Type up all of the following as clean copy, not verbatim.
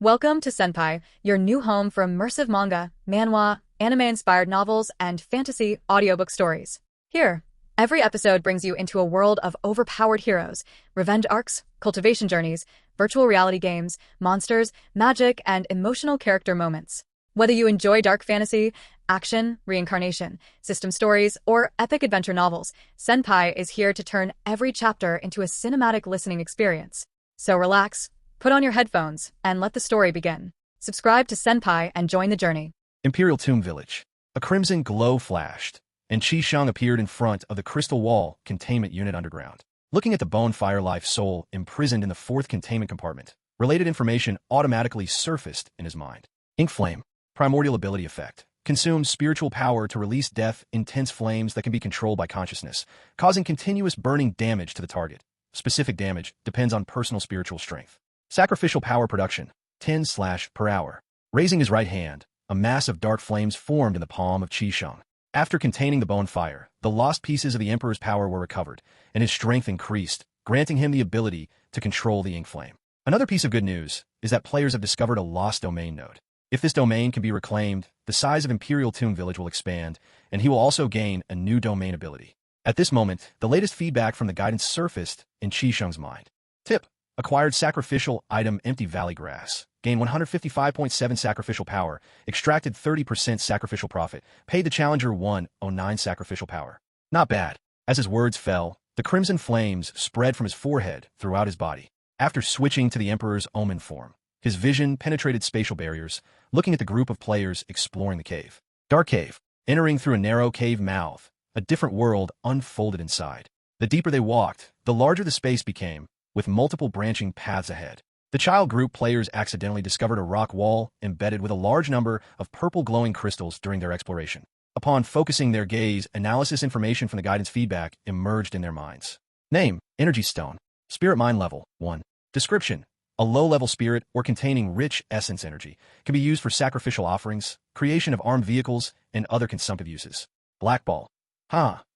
Welcome to Senpai, your new home for immersive manga, manhwa, anime-inspired novels, and fantasy audiobook stories. Here, every episode brings you into a world of overpowered heroes, revenge arcs, cultivation journeys, virtual reality games, monsters, magic, and emotional character moments. Whether you enjoy dark fantasy, action, reincarnation, system stories, or epic adventure novels, Senpai is here to turn every chapter into a cinematic listening experience. So relax, put on your headphones, and let the story begin. Subscribe to Senpai and join the journey. Imperial Tomb Village. A crimson glow flashed, and Sheng appeared in front of the Crystal Wall containment unit underground. Looking at the bone fire life soul imprisoned in the fourth containment compartment, related information automatically surfaced in his mind. Ink Flame. Primordial ability effect. Consumes spiritual power to release death, intense flames that can be controlled by consciousness, causing continuous burning damage to the target. Specific damage depends on personal spiritual strength. Sacrificial power production, 10/per hour. Raising his right hand, a mass of dark flames formed in the palm of Sheng. After containing the bone fire, the lost pieces of the Emperor's power were recovered, and his strength increased, granting him the ability to control the ink flame. Another piece of good news is that players have discovered a lost domain node. If this domain can be reclaimed, the size of Imperial Tomb Village will expand, and he will also gain a new domain ability. At this moment, the latest feedback from the guidance surfaced in Sheng's mind. Tip. Acquired sacrificial item Empty Valley Grass. Gain 155.7 sacrificial power. Extracted 30% sacrificial profit. Paid the challenger 109 sacrificial power. Not bad. As his words fell, the crimson flames spread from his forehead throughout his body. After switching to the Emperor's omen form, his vision penetrated spatial barriers, looking at the group of players exploring the cave. Dark cave. Entering through a narrow cave mouth, a different world unfolded inside. The deeper they walked, the larger the space became, with multiple branching paths ahead. The child group players accidentally discovered a rock wall embedded with a large number of purple glowing crystals during their exploration. Upon focusing their gaze, analysis information from the guidance feedback emerged in their minds. Name, Energy Stone. Spirit Mind Level, 1. Description. A low-level spirit or containing rich essence energy can be used for sacrificial offerings, creation of armed vehicles, and other consumptive uses. Black Ball.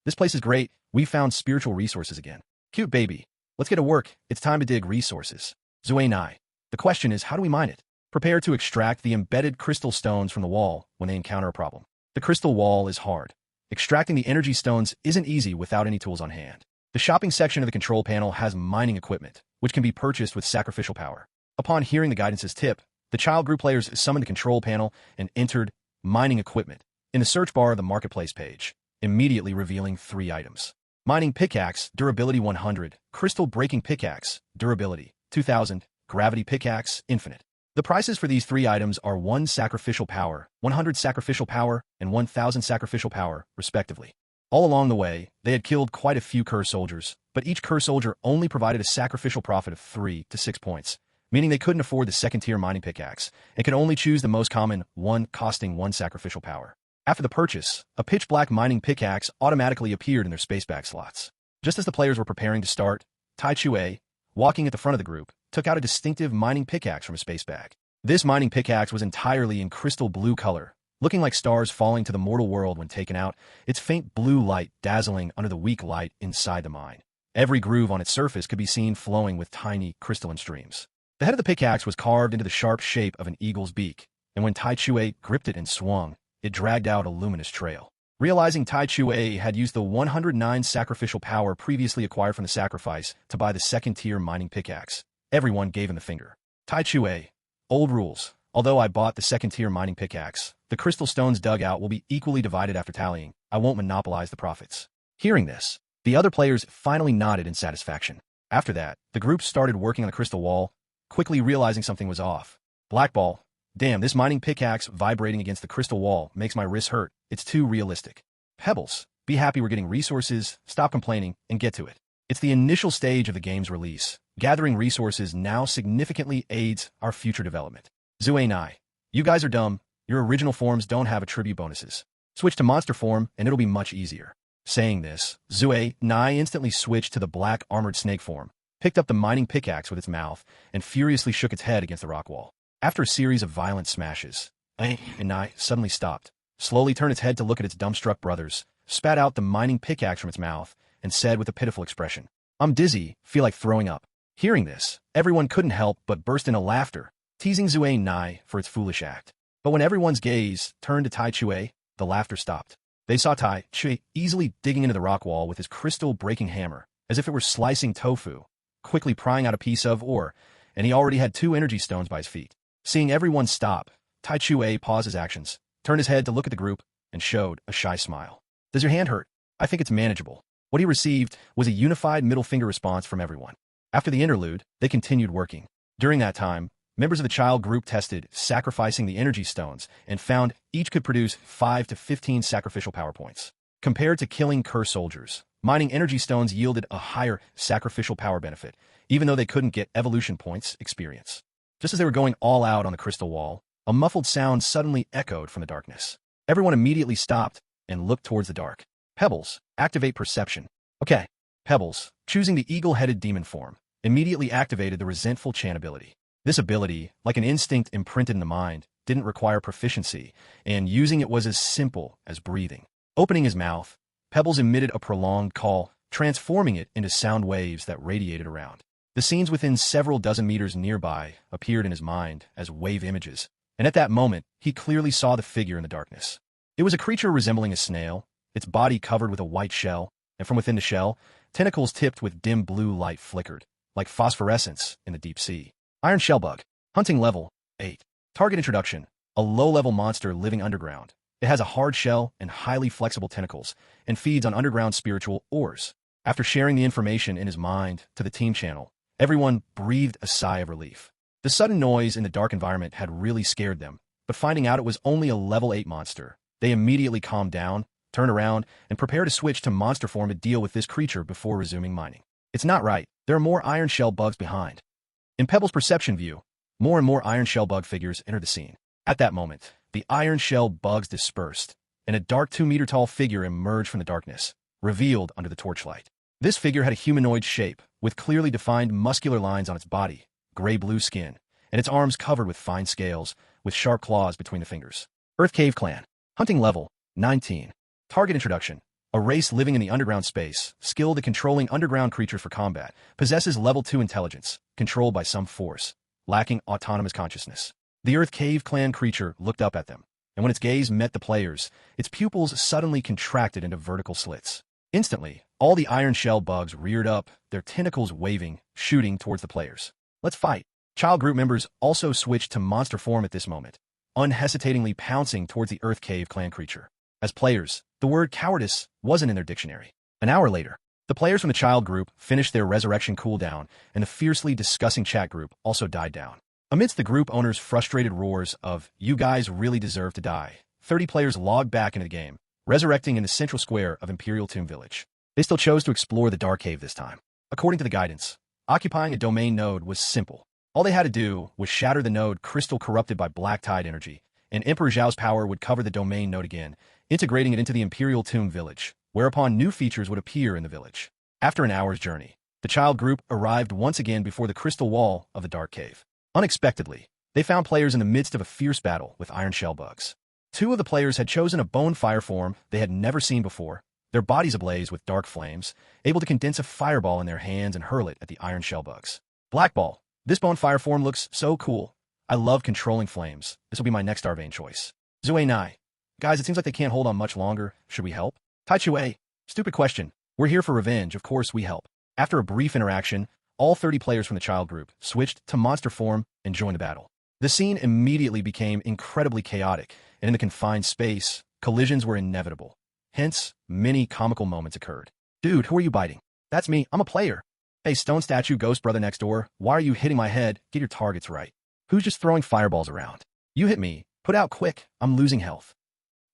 This place is great. We found spiritual resources again. Cute baby. Let's get to work. It's time to dig resources. Zuei. The question is, how do we mine it? Prepare to extract the embedded crystal stones from the wall when they encounter a problem. The crystal wall is hard. Extracting the energy stones isn't easy without any tools on hand. The shopping section of the control panel has mining equipment, which can be purchased with sacrificial power. Upon hearing the guidance's tip, the child group players summoned the control panel and entered mining equipment in the search bar of the marketplace page, immediately revealing 3 items. Mining Pickaxe, Durability 100, Crystal Breaking Pickaxe, Durability 2000, Gravity Pickaxe, Infinite. The prices for these 3 items are 1 sacrificial power, 100 sacrificial power, and 1000 sacrificial power, respectively. All along the way, they had killed quite a few Cur soldiers, but each Cur soldier only provided a sacrificial profit of 3 to 6 points, meaning they couldn't afford the second-tier mining pickaxe, and could only choose the most common one costing 1 sacrificial power. After the purchase, a pitch-black mining pickaxe automatically appeared in their space bag slots. Just as the players were preparing to start, Tai Chue, walking at the front of the group, took out a distinctive mining pickaxe from his space bag. This mining pickaxe was entirely in crystal blue color, looking like stars falling to the mortal world when taken out, its faint blue light dazzling under the weak light inside the mine. Every groove on its surface could be seen flowing with tiny crystalline streams. The head of the pickaxe was carved into the sharp shape of an eagle's beak, and when Tai Chue gripped it and swung, it dragged out a luminous trail. Realizing Tai Chue had used the 109 sacrificial power previously acquired from the sacrifice to buy the second-tier mining pickaxe, everyone gave him the finger. Tai Chue. Old rules. Although I bought the second-tier mining pickaxe, the crystal stones dug out will be equally divided after tallying. I won't monopolize the profits. Hearing this, the other players finally nodded in satisfaction. After that, the group started working on the crystal wall, quickly realizing something was off. Black Ball. Damn, this mining pickaxe vibrating against the crystal wall makes my wrists hurt. It's too realistic. Pebbles. Be happy we're getting resources, stop complaining, and get to it. It's the initial stage of the game's release. Gathering resources now significantly aids our future development. Zuei. You guys are dumb. Your original forms don't have attribute bonuses. Switch to monster form, and it'll be much easier. Saying this, Zuei instantly switched to the black armored snake form, picked up the mining pickaxe with its mouth, and furiously shook its head against the rock wall. After a series of violent smashes, Nai suddenly stopped, slowly turned its head to look at its dumbstruck brothers, spat out the mining pickaxe from its mouth, and said with a pitiful expression, "I'm dizzy, feel like throwing up." Hearing this, everyone couldn't help but burst into laughter, teasing Zue Nai for its foolish act. But when everyone's gaze turned to Tai Chue, the laughter stopped. They saw Tai Chue easily digging into the rock wall with his crystal-breaking hammer, as if it were slicing tofu, quickly prying out a piece of ore, and he already had 2 energy stones by his feet. Seeing everyone stop, Tai Chue paused his actions, turned his head to look at the group, and showed a shy smile. Does your hand hurt? I think it's manageable. What he received was a unified middle finger response from everyone. After the interlude, they continued working. During that time, members of the child group tested sacrificing the energy stones and found each could produce 5 to 15 sacrificial power points. Compared to killing curse soldiers, mining energy stones yielded a higher sacrificial power benefit, even though they couldn't get evolution points experience. Just as they were going all out on the crystal wall, a muffled sound suddenly echoed from the darkness. Everyone immediately stopped and looked towards the dark. Pebbles, activate perception. Okay. Pebbles, choosing the eagle-headed demon form, immediately activated the resentful chant ability. This ability, like an instinct imprinted in the mind, didn't require proficiency, and using it was as simple as breathing. Opening his mouth, Pebbles emitted a prolonged call, transforming it into sound waves that radiated around. The scenes within several dozen meters nearby appeared in his mind as wave images, and at that moment, he clearly saw the figure in the darkness. It was a creature resembling a snail, its body covered with a white shell, and from within the shell, tentacles tipped with dim blue light flickered, like phosphorescence in the deep sea. Iron Shellbug. Hunting level 8. Target introduction. A low-level monster living underground. It has a hard shell and highly flexible tentacles, and feeds on underground spiritual ores. After sharing the information in his mind to the team channel, everyone breathed a sigh of relief. The sudden noise in the dark environment had really scared them, but finding out it was only a level 8 monster, they immediately calmed down, turned around, and prepared to switch to monster form to deal with this creature before resuming mining. It's not right. There are more iron shell bugs behind. In Pebble's perception view, more and more iron shell bug figures entered the scene. At that moment, the iron shell bugs dispersed, and a dark 2-meter-tall figure emerged from the darkness, revealed under the torchlight. This figure had a humanoid shape, with clearly defined muscular lines on its body, gray-blue skin, and its arms covered with fine scales, with sharp claws between the fingers. Earth Cave Clan. Hunting level 19. Target introduction. A race living in the underground space, skilled at controlling underground creatures for combat, possesses level 2 intelligence, controlled by some force, lacking autonomous consciousness. The Earth Cave Clan creature looked up at them, and when its gaze met the players, its pupils suddenly contracted into vertical slits. Instantly, all the iron shell bugs reared up, their tentacles waving, shooting towards the players. Let's fight. Child group members also switched to monster form at this moment, unhesitatingly pouncing towards the Earth Cave Clan creature. As players, the word cowardice wasn't in their dictionary. An hour later, the players from the child group finished their resurrection cooldown, and the fiercely discussing chat group also died down. Amidst the group owner's frustrated roars of, "You guys really deserve to die," 30 players logged back into the game, resurrecting in the central square of Imperial Tomb Village. They still chose to explore the Dark Cave this time. According to the guidance, occupying a domain node was simple. All they had to do was shatter the node crystal corrupted by black tide energy, and Emperor Zhao's power would cover the domain node again, integrating it into the Imperial Tomb Village, whereupon new features would appear in the village. After an hour's journey, the child group arrived once again before the crystal wall of the Dark Cave. Unexpectedly, they found players in the midst of a fierce battle with iron shell bugs. 2 of the players had chosen a bone fire form they had never seen before, their bodies ablaze with dark flames, able to condense a fireball in their hands and hurl it at the iron shell bugs. Black Ball. This bone fire form looks so cool. I love controlling flames. This will be my next Arvane choice. Zue Nai. Guys, it seems like they can't hold on much longer. Should we help? Tai Chue. Stupid question. We're here for revenge. Of course we help. After a brief interaction, all 30 players from the child group switched to monster form and joined the battle. The scene immediately became incredibly chaotic, and in the confined space, collisions were inevitable. Hence, many comical moments occurred. Dude, who are you biting? That's me. I'm a player. Hey, stone statue ghost brother next door. Why are you hitting my head? Get your targets right. Who's just throwing fireballs around? You hit me. Put out quick. I'm losing health.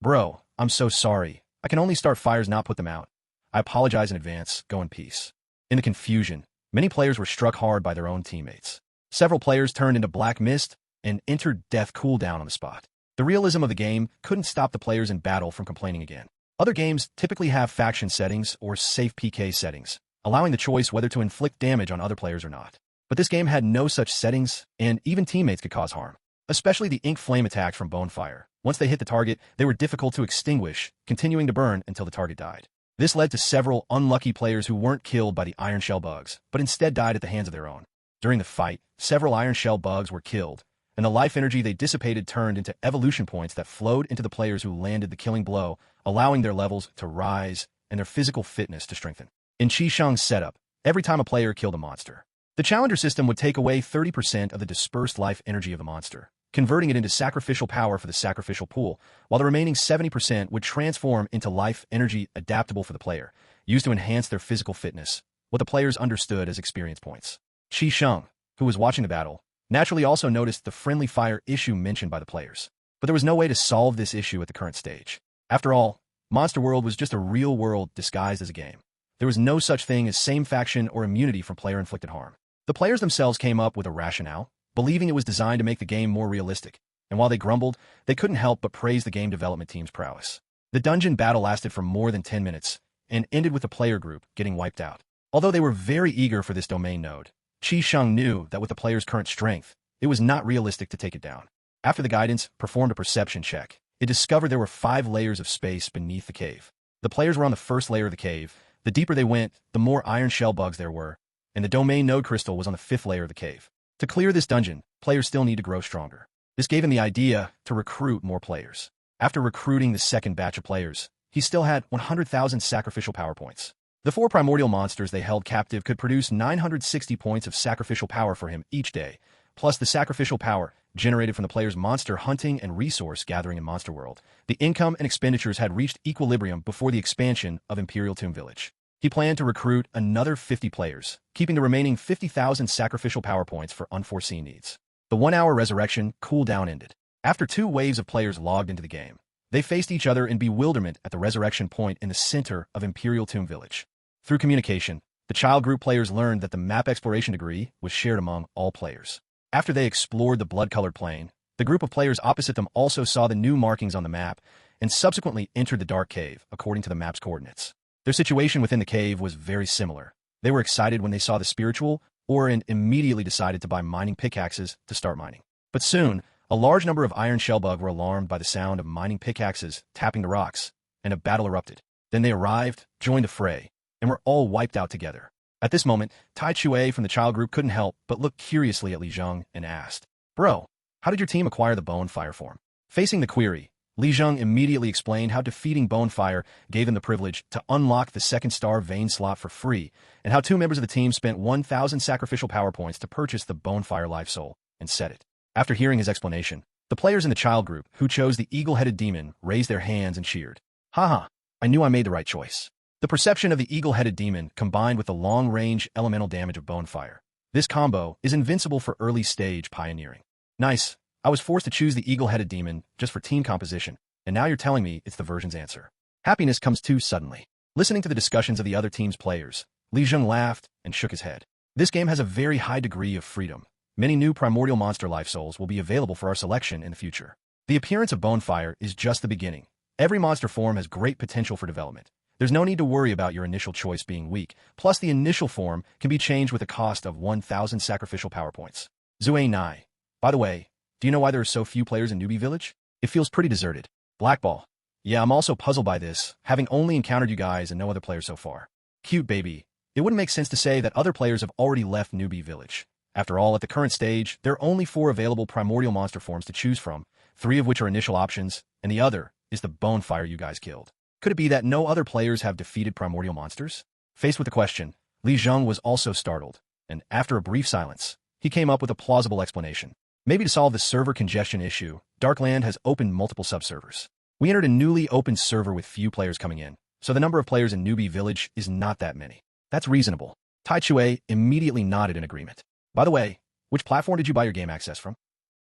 Bro, I'm so sorry. I can only start fires, not put them out. I apologize in advance. Go in peace. In the confusion, many players were struck hard by their own teammates. Several players turned into black mist and entered death cooldown on the spot. The realism of the game couldn't stop the players in battle from complaining again. Other games typically have faction settings or safe PK settings, allowing the choice whether to inflict damage on other players or not. But this game had no such settings, and even teammates could cause harm. Especially the ink flame attacks from Bonefire. Once they hit the target, they were difficult to extinguish, continuing to burn until the target died. This led to several unlucky players who weren't killed by the iron shell bugs, but instead died at the hands of their own. During the fight, several iron shell bugs were killed, and the life energy they dissipated turned into evolution points that flowed into the players who landed the killing blow, allowing their levels to rise and their physical fitness to strengthen. In Sheng's setup, every time a player killed a monster, the challenger system would take away 30% of the dispersed life energy of the monster, converting it into sacrificial power for the sacrificial pool, while the remaining 70% would transform into life energy adaptable for the player, used to enhance their physical fitness, what the players understood as experience points. Sheng, who was watching the battle, naturally also noticed the friendly fire issue mentioned by the players. But there was no way to solve this issue at the current stage. After all, Monster World was just a real world disguised as a game. There was no such thing as same faction or immunity from player-inflicted harm. The players themselves came up with a rationale, believing it was designed to make the game more realistic, and while they grumbled, they couldn't help but praise the game development team's prowess. The dungeon battle lasted for more than 10 minutes, and ended with the player group getting wiped out. Although they were very eager for this domain node, Sheng knew that with the player's current strength, it was not realistic to take it down. After the guidance performed a perception check, it discovered there were 5 layers of space beneath the cave. The players were on the first layer of the cave. The deeper they went, the more iron shell bugs there were, and the domain node crystal was on the 5th layer of the cave. To clear this dungeon, players still need to grow stronger. This gave him the idea to recruit more players. After recruiting the second batch of players, he still had 100,000 sacrificial power points. The 4 primordial monsters they held captive could produce 960 points of sacrificial power for him each day, plus the sacrificial power generated from the player's monster hunting and resource gathering in Monster World. The income and expenditures had reached equilibrium before the expansion of Imperial Tomb Village. He planned to recruit another 50 players, keeping the remaining 50,000 sacrificial power points for unforeseen needs. The 1-hour resurrection cooldown ended. After 2 waves of players logged into the game, they faced each other in bewilderment at the resurrection point in the center of Imperial Tomb Village. Through communication, the child group players learned that the map exploration degree was shared among all players. After they explored the blood-colored plain, the group of players opposite them also saw the new markings on the map and subsequently entered the dark cave according to the map's coordinates. Their situation within the cave was very similar. They were excited when they saw the spiritual ore and immediately decided to buy mining pickaxes to start mining. But soon, a large number of iron shellbug were alarmed by the sound of mining pickaxes tapping the rocks, and a battle erupted. Then they arrived, joined the fray, and were all wiped out together. At this moment, Tai Chue from the child group couldn't help but look curiously at Li Zheng and asked, "Bro, how did your team acquire the bone fire form?" Facing the query, Li Zheng immediately explained how defeating Bonefire gave them the privilege to unlock the second star vein slot for free, and how 2 members of the team spent 1,000 sacrificial power points to purchase the Bonefire Life Soul and set it. After hearing his explanation, the players in the child group who chose the eagle-headed demon raised their hands and cheered. Haha, I knew I made the right choice. The perception of the eagle-headed demon combined with the long-range elemental damage of Bonefire. This combo is invincible for early-stage pioneering. Nice. I was forced to choose the eagle-headed demon just for team composition, and now you're telling me it's the version's answer. Happiness comes too suddenly. Listening to the discussions of the other team's players, Li Zheng laughed and shook his head. This game has a very high degree of freedom. Many new primordial monster life souls will be available for our selection in the future. The appearance of Bonefire is just the beginning. Every monster form has great potential for development. There's no need to worry about your initial choice being weak, plus the initial form can be changed with a cost of 1,000 sacrificial power points. Zue Nai. By the way, do you know why there are so few players in Newbie Village? It feels pretty deserted. Blackball. Yeah, I'm also puzzled by this, having only encountered you guys and no other players so far. Cute baby. It wouldn't make sense to say that other players have already left Newbie Village. After all, at the current stage, there are only 4 available primordial monster forms to choose from, 3 of which are initial options, and the other is the Bonefire you guys killed. Could it be that no other players have defeated primordial monsters? Faced with the question, Li Zheng was also startled, and after a brief silence, he came up with a plausible explanation. Maybe to solve the server congestion issue, Darkland has opened multiple subservers. We entered a newly opened server with few players coming in, so the number of players in Newbie Village is not that many. That's reasonable. Tai Chue immediately nodded in agreement. By the way, which platform did you buy your game access from?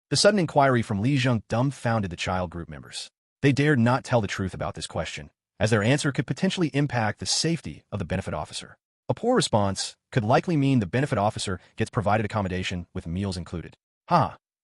The sudden inquiry from Li Zheng dumbfounded the child group members. They dared not tell the truth about this question, as their answer could potentially impact the safety of the benefit officer. A poor response could likely mean the benefit officer gets provided accommodation with meals included.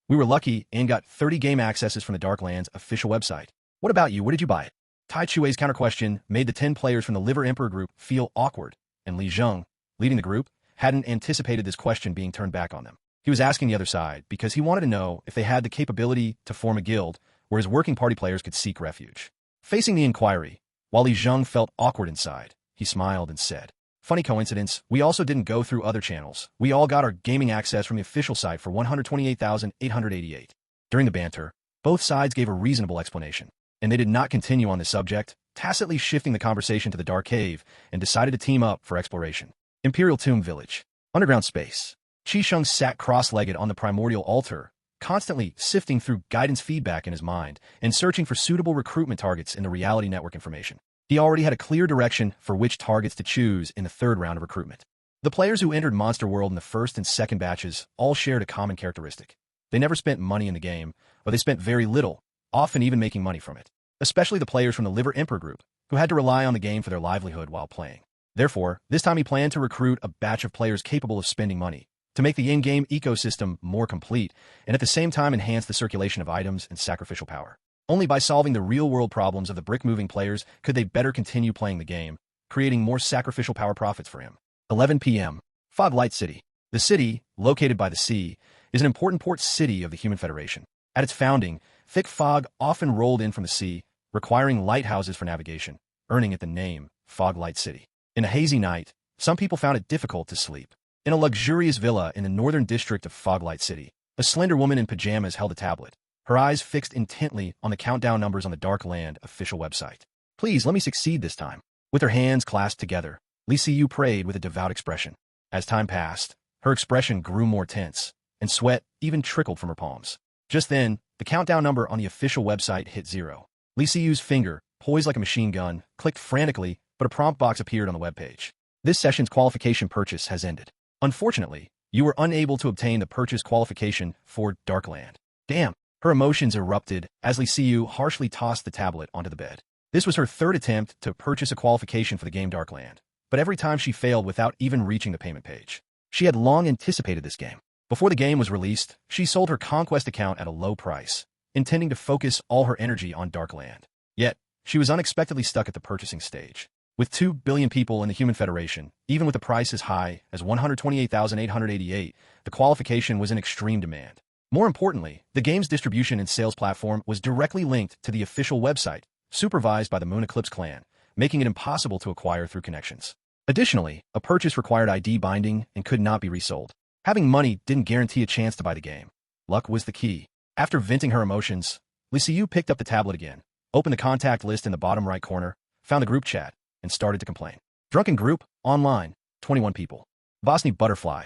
We were lucky and got 30 game accesses from the Darklands official website. What about you? Where did you buy it? Tai Chue's counter-question made the 10 players from the Liver Emperor group feel awkward, and Li Zheng, leading the group, hadn't anticipated this question being turned back on them. He was asking the other side because he wanted to know if they had the capability to form a guild where his working party players could seek refuge. Facing the inquiry, while Li Zheng felt awkward inside, he smiled and said, "Funny coincidence, we also didn't go through other channels. We all got our gaming access from the official site for 128,888. During the banter, both sides gave a reasonable explanation, and they did not continue on the subject, tacitly shifting the conversation to the dark cave and decided to team up for exploration. Imperial Tomb Village. Underground space. Sheng sat cross-legged on the primordial altar, constantly sifting through guidance feedback in his mind and searching for suitable recruitment targets in the reality network information. He already had a clear direction for which targets to choose in the third round of recruitment. The players who entered Monster World in the first and second batches all shared a common characteristic. They never spent money in the game, or they spent very little, often even making money from it. Especially the players from the Liver Emperor group, who had to rely on the game for their livelihood while playing. Therefore, this time he planned to recruit a batch of players capable of spending money, to make the in-game ecosystem more complete, and at the same time enhance the circulation of items and sacrificial power. Only by solving the real-world problems of the brick-moving players could they better continue playing the game, creating more sacrificial power profits for him. 11 p.m. Fog Light City. The city, located by the sea, is an important port city of the Human Federation. At its founding, thick fog often rolled in from the sea, requiring lighthouses for navigation, earning it the name Fog Light City. In a hazy night, some people found it difficult to sleep. In a luxurious villa in the northern district of Fog Light City, a slender woman in pajamas held a tablet, her eyes fixed intently on the countdown numbers on the Dark Land official website. Please let me succeed this time. With her hands clasped together, Li Siyu prayed with a devout expression. As time passed, her expression grew more tense, and sweat even trickled from her palms. Just then, the countdown number on the official website hit 0. Li Siyu's finger, poised like a machine gun, clicked frantically, but a prompt box appeared on the webpage. This session's qualification purchase has ended. Unfortunately, you were unable to obtain the purchase qualification for Darkland. Damn! Her emotions erupted as Li Siyu harshly tossed the tablet onto the bed. This was her third attempt to purchase a qualification for the game Darkland, but every time she failed without even reaching the payment page. She had long anticipated this game. Before the game was released, she sold her Conquest account at a low price, intending to focus all her energy on Darkland. Yet, she was unexpectedly stuck at the purchasing stage. With 2 billion people in the Human Federation, even with the price as high as 128,888, the qualification was in extreme demand. More importantly, the game's distribution and sales platform was directly linked to the official website, supervised by the Moon Eclipse clan, making it impossible to acquire through connections. Additionally, a purchase required ID binding and could not be resold. Having money didn't guarantee a chance to buy the game. Luck was the key. After venting her emotions, Li Siyu picked up the tablet again, opened the contact list in the bottom right corner, found the group chat, and started to complain. Drunken group, online, 21 people. Bosny Butterfly,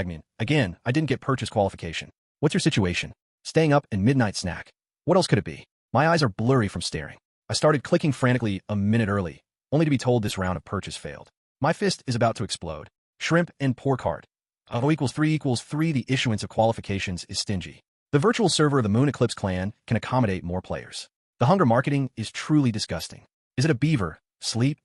#min. Again, I didn't get purchase qualification. What's your situation? Staying up and midnight snack. What else could it be? My eyes are blurry from staring. I started clicking frantically a minute early, only to be told this round of purchase failed. My fist is about to explode. Shrimp and pork heart. O equals 3 equals 3. The issuance of qualifications is stingy. The virtual server of the Moon Eclipse clan can accommodate more players. The hunger marketing is truly disgusting. Is it a beaver? Sleep,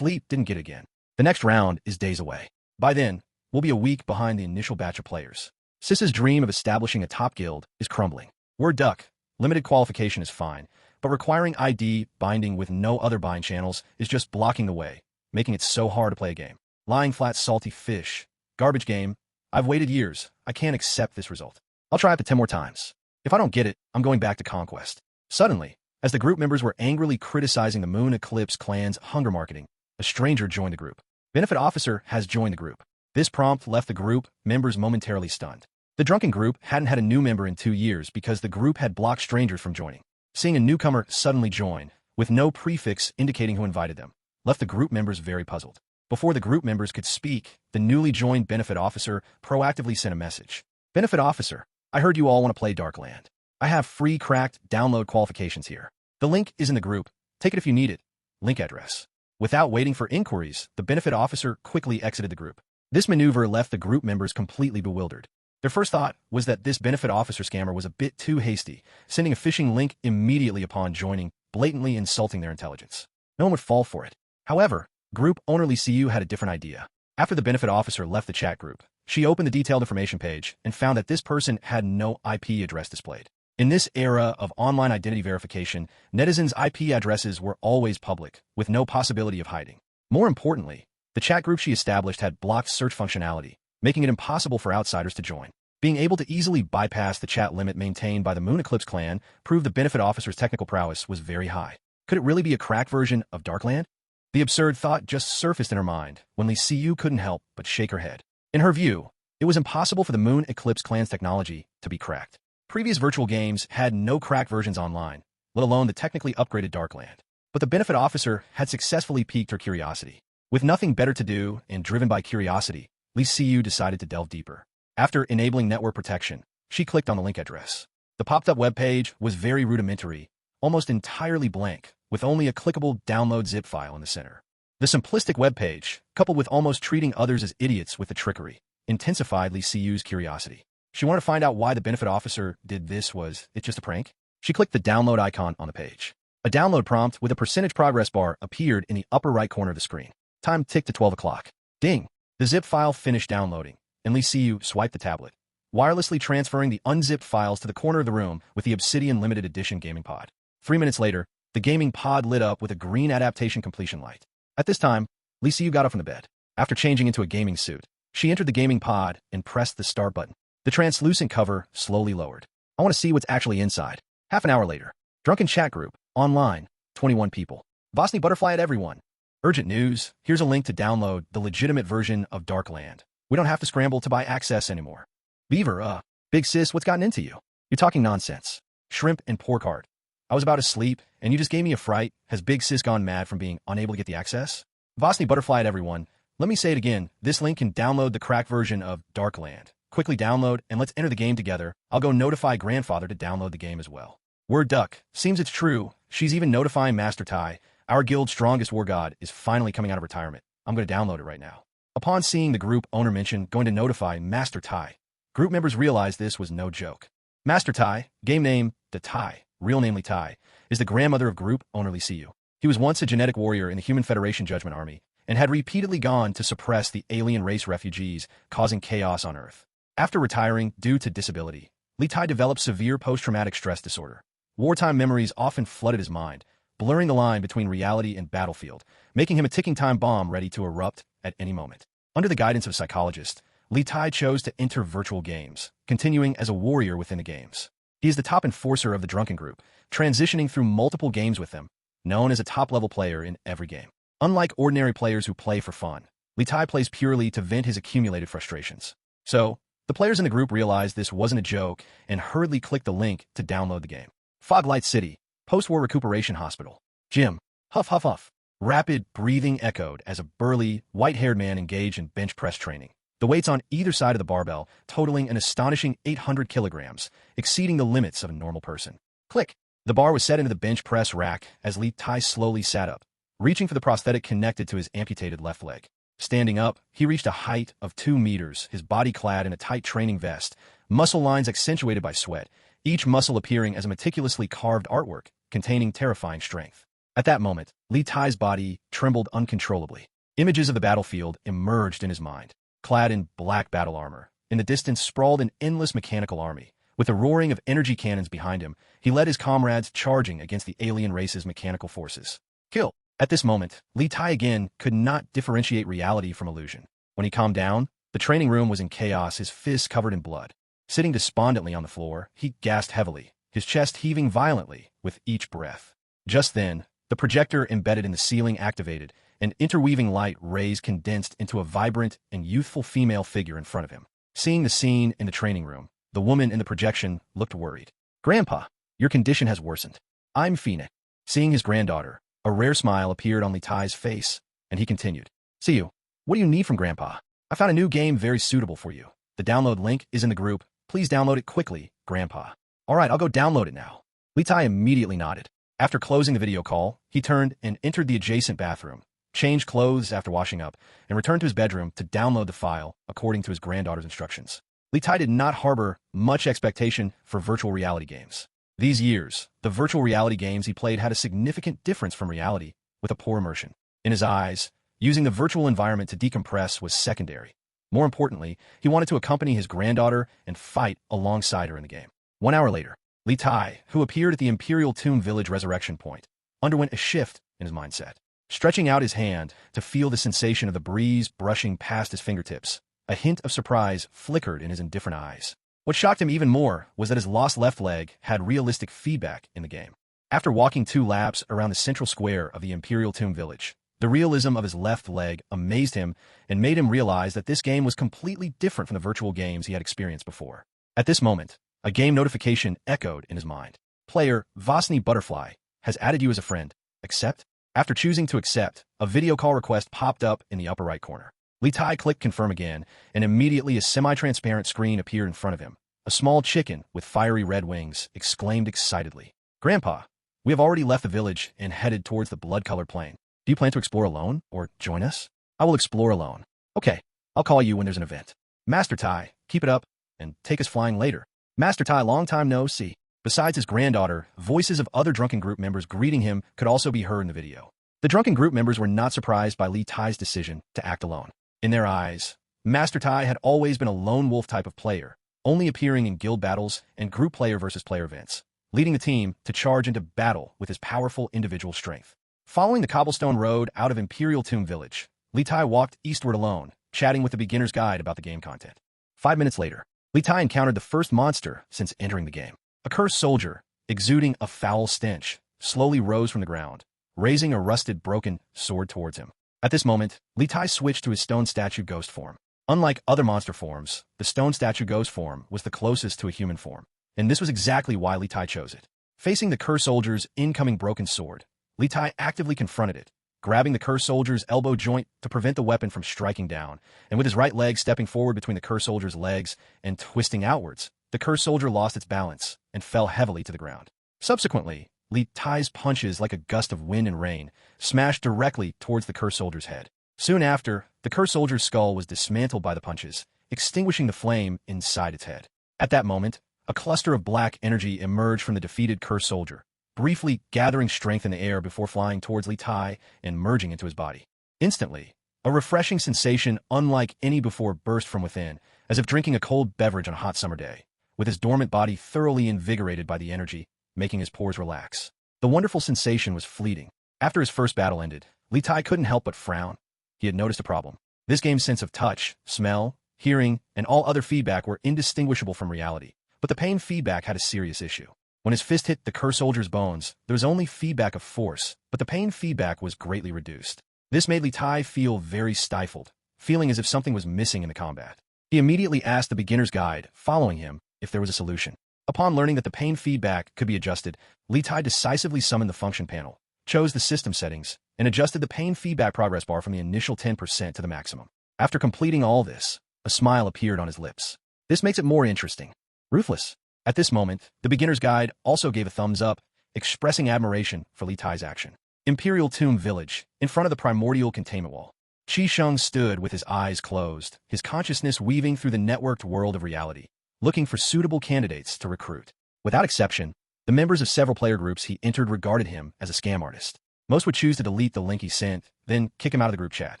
didn't get it again. The next round is days away. By then, we'll be a week behind the initial batch of players. Sis's dream of establishing a top guild is crumbling. Word duck, limited qualification is fine, but requiring ID binding with no other bind channels is just blocking the way, making it so hard to play a game. Lying flat salty fish. Garbage game. I've waited years. I can't accept this result. I'll try up to 10 more times. If I don't get it, I'm going back to Conquest. Suddenly, as the group members were angrily criticizing the Moon Eclipse clan's hunger marketing, a stranger joined the group. Benefit Officer has joined the group. This prompt left the group members momentarily stunned. The drunken group hadn't had a new member in 2 years because the group had blocked strangers from joining. Seeing a newcomer suddenly join, with no prefix indicating who invited them, left the group members very puzzled. Before the group members could speak, the newly joined Benefit Officer proactively sent a message. Benefit Officer, I heard you all want to play Darkland. I have free cracked download qualifications here. The link is in the group. Take it if you need it. Link address. Without waiting for inquiries, the Benefit Officer quickly exited the group. This maneuver left the group members completely bewildered. Their first thought was that this Benefit Officer scammer was a bit too hasty, sending a phishing link immediately upon joining, blatantly insulting their intelligence. No one would fall for it. However, group owner Li Siyu had a different idea. After the Benefit Officer left the chat group, she opened the detailed information page and found that this person had no IP address displayed. In this era of online identity verification, netizens' IP addresses were always public, with no possibility of hiding. More importantly, the chat group she established had blocked search functionality, making it impossible for outsiders to join. Being able to easily bypass the chat limit maintained by the Moon Eclipse clan proved the Benefit Officer's technical prowess was very high. Could it really be a cracked version of Darkland? The absurd thought just surfaced in her mind when Li Siyu couldn't help but shake her head. In her view, it was impossible for the Moon Eclipse clan's technology to be cracked. Previous virtual games had no cracked versions online, let alone the technically upgraded Darkland. But the benefit officer had successfully piqued her curiosity. With nothing better to do and driven by curiosity, Lee Siyu decided to delve deeper. After enabling network protection, she clicked on the link address. The popped-up web page was very rudimentary, almost entirely blank, with only a clickable download zip file in the center. The simplistic web page, coupled with almost treating others as idiots with the trickery, intensified Lee Siyu's curiosity. She wanted to find out why the benefit officer did this. Was it just a prank? She clicked the download icon on the page. A download prompt with a percentage progress bar appeared in the upper right corner of the screen. Time ticked to 12 o'clock. Ding! The zip file finished downloading, and Lee Siyu swiped the tablet, wirelessly transferring the unzipped files to the corner of the room with the Obsidian Limited Edition gaming pod. 3 minutes later, the gaming pod lit up with a green adaptation completion light. At this time, Lee Siyu got up from the bed. After changing into a gaming suit, she entered the gaming pod and pressed the start button. The translucent cover slowly lowered. I want to see what's actually inside. Half an hour later. Drunken chat group. Online. 21 people. Bosny butterfly at everyone. Urgent news. Here's a link to download the legitimate version of Darkland. We don't have to scramble to buy access anymore. Beaver, big sis, what's gotten into you? You're talking nonsense. Shrimp and pork heart. I was about to sleep, and you just gave me a fright. Has big sis gone mad from being unable to get the access? Bosny butterfly at everyone. Let me say it again. This link can download the cracked version of Darkland. Quickly download, and let's enter the game together. I'll go notify grandfather to download the game as well. Word duck. Seems it's true. She's even notifying Master Tai. Our guild's strongest war god is finally coming out of retirement. I'm going to download it right now. Upon seeing the group owner mention going to notify Master Tai, group members realized this was no joke. Master Tai, game name, the Tai, real name Lee Tai, is the grandmother of group owner Lee Siyu. He was once a genetic warrior in the Human Federation Judgment Army and had repeatedly gone to suppress the alien race refugees causing chaos on Earth. After retiring due to disability, Lee Tai developed severe post-traumatic stress disorder. Wartime memories often flooded his mind, blurring the line between reality and battlefield, making him a ticking time bomb ready to erupt at any moment. Under the guidance of a psychologist, Lee Tai chose to enter virtual games, continuing as a warrior within the games. He is the top enforcer of the drunken group, transitioning through multiple games with them, known as a top-level player in every game. Unlike ordinary players who play for fun, Lee Tai plays purely to vent his accumulated frustrations. So, the players in the group realized this wasn't a joke and hurriedly clicked the link to download the game. Foglight City, post-war recuperation hospital. Gym. Huff huff huff. Rapid breathing echoed as a burly, white-haired man engaged in bench press training. The weights on either side of the barbell totaling an astonishing 800 kilograms, exceeding the limits of a normal person. Click. The bar was set into the bench press rack as Lee Tai slowly sat up, reaching for the prosthetic connected to his amputated left leg. Standing up, he reached a height of 2 meters, his body clad in a tight training vest, muscle lines accentuated by sweat, each muscle appearing as a meticulously carved artwork containing terrifying strength. At that moment, Lee Tai's body trembled uncontrollably. Images of the battlefield emerged in his mind. Clad in black battle armor, in the distance sprawled an endless mechanical army. With a roaring of energy cannons behind him, he led his comrades charging against the alien race's mechanical forces. Kill! At this moment, Lee Tai again could not differentiate reality from illusion. When he calmed down, the training room was in chaos, his fists covered in blood. Sitting despondently on the floor, he gasped heavily, his chest heaving violently with each breath. Just then, the projector embedded in the ceiling activated, and interweaving light rays condensed into a vibrant and youthful female figure in front of him. Seeing the scene in the training room, the woman in the projection looked worried. "Grandpa, your condition has worsened. I'm Phoenix." Seeing his granddaughter, a rare smile appeared on Lee Tai's face, and he continued. "See you. What do you need from Grandpa? I found a new game very suitable for you. The download link is in the group. Please download it quickly, Grandpa." "All right, I'll go download it now." Lee Tai immediately nodded. After closing the video call, he turned and entered the adjacent bathroom, changed clothes after washing up, and returned to his bedroom to download the file according to his granddaughter's instructions. Lee Tai did not harbor much expectation for virtual reality games. These years, the virtual reality games he played had a significant difference from reality, with a poor immersion. In his eyes, using the virtual environment to decompress was secondary. More importantly, he wanted to accompany his granddaughter and fight alongside her in the game. 1 hour later, Lee Tai, who appeared at the Imperial Tomb Village resurrection point, underwent a shift in his mindset. Stretching out his hand to feel the sensation of the breeze brushing past his fingertips, a hint of surprise flickered in his indifferent eyes. What shocked him even more was that his lost left leg had realistic feedback in the game. After walking 2 laps around the central square of the Imperial Tomb Village, the realism of his left leg amazed him and made him realize that this game was completely different from the virtual games he had experienced before. At this moment, A game notification echoed in his mind. Player Vosny Butterfly has added you as a friend. Accept? After choosing to accept, a video call request popped up in the upper right corner. Li Tai clicked confirm again, and immediately a semi-transparent screen appeared in front of him. A small chicken with fiery red wings exclaimed excitedly, "Grandpa, we have already left the village and headed towards the blood-colored plain. Do you plan to explore alone or join us?" "I will explore alone." "Okay, I'll call you when there's an event." "Master Tai, keep it up and take us flying later." "Master Tai, long time no see." Besides his granddaughter, voices of other drunken group members greeting him could also be heard in the video. The drunken group members were not surprised by Li Tai's decision to act alone. In their eyes, Master Tai had always been a lone wolf type of player, only appearing in guild battles and group player versus player events, leading the team to charge into battle with his powerful individual strength. Following the cobblestone road out of Imperial Tomb Village, Li Tai walked eastward alone, chatting with the beginner's guide about the game content. 5 minutes later, Li Tai encountered the first monster since entering the game. A cursed soldier, exuding a foul stench, slowly rose from the ground, raising a rusted, broken sword towards him. At this moment, Li Tai switched to his stone statue ghost form. Unlike other monster forms, the stone statue ghost form was the closest to a human form, and this was exactly why Li Tai chose it. Facing the cursed soldier's incoming broken sword, Li Tai actively confronted it, grabbing the cursed soldier's elbow joint to prevent the weapon from striking down, and with his right leg stepping forward between the cursed soldier's legs and twisting outwards, the cursed soldier lost its balance and fell heavily to the ground. Subsequently, Li Tai's punches, like a gust of wind and rain, smashed directly towards the cursed soldier's head. Soon after, the cursed soldier's skull was dismantled by the punches, extinguishing the flame inside its head. At that moment, a cluster of black energy emerged from the defeated cursed soldier, briefly gathering strength in the air before flying towards Li Tai and merging into his body. Instantly, a refreshing sensation unlike any before burst from within, as if drinking a cold beverage on a hot summer day, with his dormant body thoroughly invigorated by the energy, making his pores relax. The wonderful sensation was fleeting. After his first battle ended, Li Tai couldn't help but frown. He had noticed a problem. This game's sense of touch, smell, hearing, and all other feedback were indistinguishable from reality, but the pain feedback had a serious issue. When his fist hit the cursed soldier's bones, there was only feedback of force, but the pain feedback was greatly reduced. This made Li Tai feel very stifled, feeling as if something was missing in the combat. He immediately asked the beginner's guide, following him, if there was a solution. Upon learning that the pain feedback could be adjusted, Li Tai decisively summoned the function panel, chose the system settings, and adjusted the pain feedback progress bar from the initial 10% to the maximum. After completing all this, a smile appeared on his lips. This makes it more interesting. Ruthless. At this moment, the beginner's guide also gave a thumbs up, expressing admiration for Li Tai's action. Imperial Tomb Village, in front of the primordial containment wall. Sheng stood with his eyes closed, his consciousness weaving through the networked world of reality, looking for suitable candidates to recruit. Without exception, the members of several player groups he entered regarded him as a scam artist. Most would choose to delete the link he sent, then kick him out of the group chat.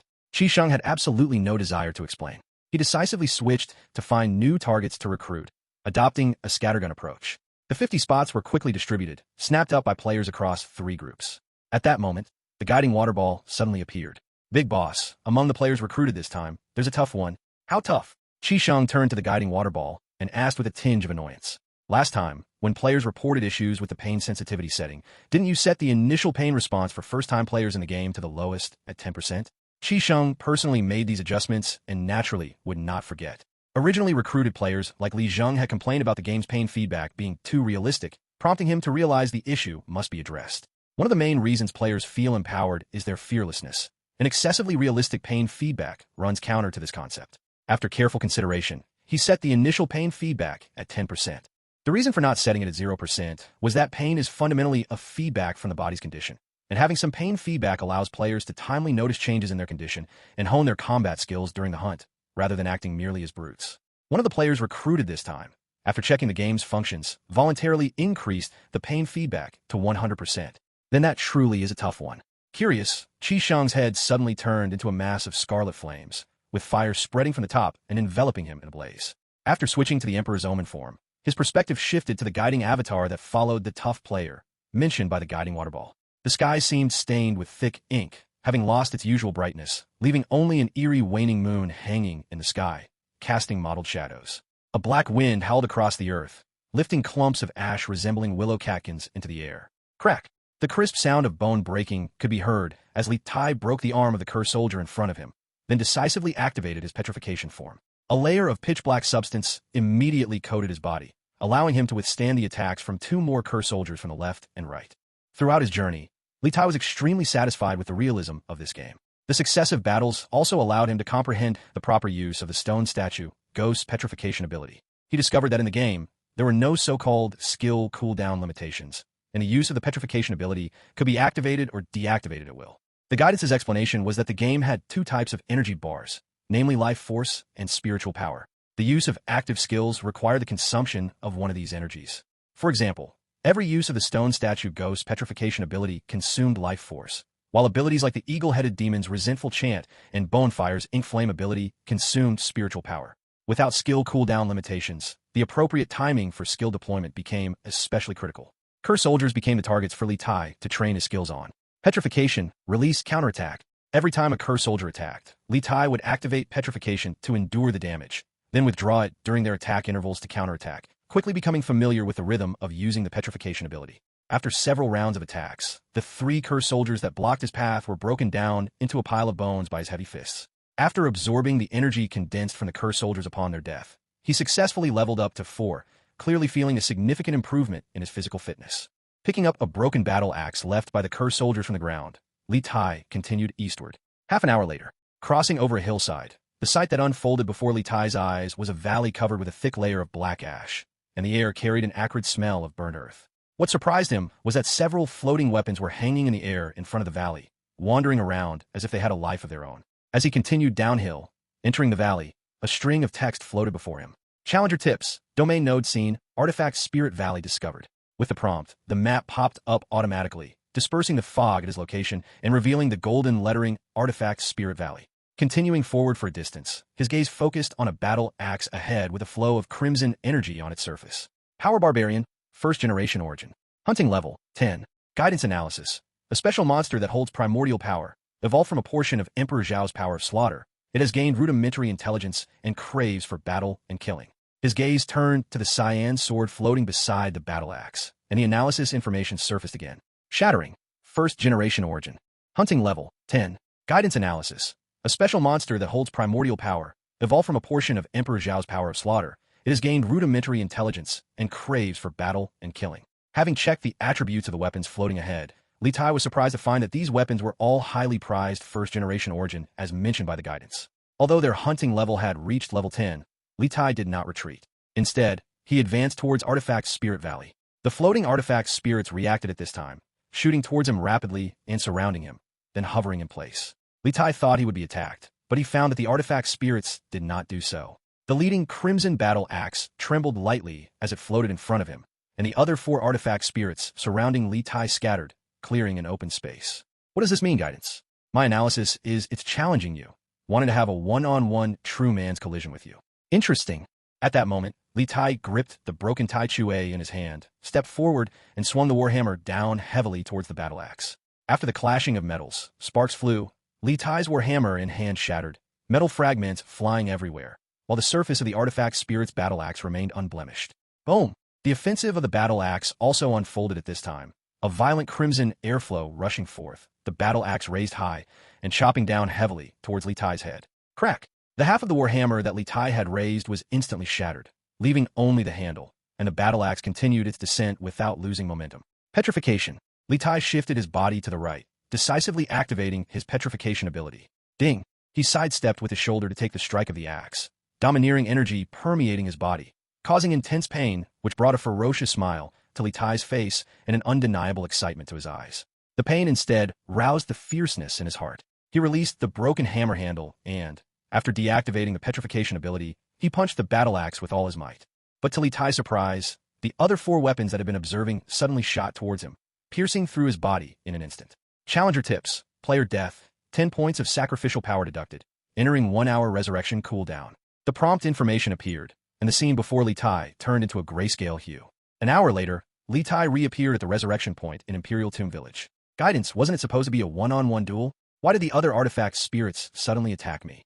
Sheng had absolutely no desire to explain. He decisively switched to find new targets to recruit, adopting a scattergun approach. The 50 spots were quickly distributed, snapped up by players across 3 groups. At that moment, the guiding water ball suddenly appeared. "Big boss, among the players recruited this time, there's a tough one." "How tough?" Sheng turned to the guiding water ball and asked with a tinge of annoyance. "Last time, when players reported issues with the pain sensitivity setting, didn't you set the initial pain response for first-time players in the game to the lowest, at 10%? Sheng personally made these adjustments and naturally would not forget. Originally recruited players like Li Zheng had complained about the game's pain feedback being too realistic, prompting him to realize the issue must be addressed. One of the main reasons players feel empowered is their fearlessness. An excessively realistic pain feedback runs counter to this concept. After careful consideration, he set the initial pain feedback at 10%. The reason for not setting it at 0% was that pain is fundamentally a feedback from the body's condition, and having some pain feedback allows players to timely notice changes in their condition and hone their combat skills during the hunt, rather than acting merely as brutes. One of the players recruited this time, after checking the game's functions, voluntarily increased the pain feedback to 100%. Then that truly is a tough one. Curious, Sheng's head suddenly turned into a mass of scarlet flames, with fire spreading from the top and enveloping him in a blaze. After switching to the Emperor's Omen form, his perspective shifted to the guiding avatar that followed the tough player, mentioned by the guiding water ball. The sky seemed stained with thick ink, having lost its usual brightness, leaving only an eerie waning moon hanging in the sky, casting mottled shadows. A black wind howled across the earth, lifting clumps of ash resembling willow catkins into the air. Crack! The crisp sound of bone breaking could be heard as Li Tai broke the arm of the cursed soldier in front of him, then decisively activated his petrification form. A layer of pitch-black substance immediately coated his body, allowing him to withstand the attacks from two more Kerr soldiers from the left and right. Throughout his journey, Li Tai was extremely satisfied with the realism of this game. The successive battles also allowed him to comprehend the proper use of the stone statue Ghost's petrification ability. He discovered that in the game, there were no so-called skill cooldown limitations, and the use of the petrification ability could be activated or deactivated at will. The guidance's explanation was that the game had two types of energy bars, namely life force and spiritual power. The use of active skills required the consumption of one of these energies. For example, every use of the stone statue Ghost's petrification ability consumed life force, while abilities like the eagle-headed demon's resentful chant and Bonefire's ink flame ability consumed spiritual power. Without skill cooldown limitations, the appropriate timing for skill deployment became especially critical. Kerr soldiers became the targets for Li Tai to train his skills on. Petrification released counterattack. Every time a Kerr soldier attacked, Li Tai would activate petrification to endure the damage, then withdraw it during their attack intervals to counterattack, quickly becoming familiar with the rhythm of using the petrification ability. After several rounds of attacks, the three Kerr soldiers that blocked his path were broken down into a pile of bones by his heavy fists. After absorbing the energy condensed from the Kerr soldiers upon their death, he successfully leveled up to 4, clearly feeling a significant improvement in his physical fitness. Picking up a broken battle axe left by the Kerr soldiers from the ground, Li Tai continued eastward. Half an hour later, crossing over a hillside, the sight that unfolded before Li Tai's eyes was a valley covered with a thick layer of black ash, and the air carried an acrid smell of burnt earth. What surprised him was that several floating weapons were hanging in the air in front of the valley, wandering around as if they had a life of their own. As he continued downhill, entering the valley, a string of text floated before him. Challenger tips, domain node seen, artifact Spirit Valley discovered. With the prompt, the map popped up automatically, dispersing the fog at his location and revealing the golden lettering Artifact Spirit Valley. Continuing forward for a distance, his gaze focused on a battle axe ahead with a flow of crimson energy on its surface. Power Barbarian, first generation origin. Hunting level, 10. Guidance analysis. A special monster that holds primordial power, evolved from a portion of Emperor Zhao's power of slaughter. It has gained rudimentary intelligence and craves for battle and killing. His gaze turned to the cyan sword floating beside the battle axe, and the analysis information surfaced again. Shattering, first generation origin. Hunting level, 10. Guidance analysis. A special monster that holds primordial power, evolved from a portion of Emperor Zhao's power of slaughter. It has gained rudimentary intelligence and craves for battle and killing. Having checked the attributes of the weapons floating ahead, Li Tai was surprised to find that these weapons were all highly prized first-generation origin as mentioned by the guidance. Although their hunting level had reached level 10, Li Tai did not retreat. Instead, he advanced towards Artifact Spirit Valley. The floating artifact spirits reacted at this time, shooting towards him rapidly and surrounding him, then hovering in place. Li Tai thought he would be attacked, but he found that the artifact spirits did not do so. The leading crimson battle axe trembled lightly as it floated in front of him, and the other 4 artifact spirits surrounding Li Tai scattered, clearing an open space. What does this mean, guidance? My analysis is it's challenging you, wanting to have a one-on-one true man's collision with you. Interesting. At that moment, Li Tai gripped the broken Tai Chue in his hand, stepped forward, and swung the warhammer down heavily towards the battle axe. After the clashing of metals, sparks flew. Li Tai's warhammer in hand shattered, metal fragments flying everywhere, while the surface of the artifact spirit's battle axe remained unblemished. Boom! The offensive of the battle axe also unfolded at this time. A violent crimson airflow rushing forth, the battle axe raised high and chopping down heavily towards Li Tai's head. Crack! The half of the warhammer that Li Tai had raised was instantly shattered, leaving only the handle, and the battle axe continued its descent without losing momentum. Petrification. Li Tai shifted his body to the right, decisively activating his petrification ability. Ding! He sidestepped with his shoulder to take the strike of the axe, domineering energy permeating his body, causing intense pain, which brought a ferocious smile to Li Tai's face and an undeniable excitement to his eyes. The pain instead roused the fierceness in his heart. He released the broken hammer handle and, after deactivating the petrification ability, he punched the battle axe with all his might. But to Li Tai's surprise, the other 4 weapons that had been observing suddenly shot towards him, piercing through his body in an instant. Challenger tips, player death, 10 points of sacrificial power deducted, entering 1-hour resurrection cooldown. The prompt information appeared, and the scene before Li Tai turned into a grayscale hue. An hour later, Li Tai reappeared at the resurrection point in Imperial Tomb Village. Guidance, wasn't it supposed to be a one-on-one duel? Why did the other artifact spirits suddenly attack me?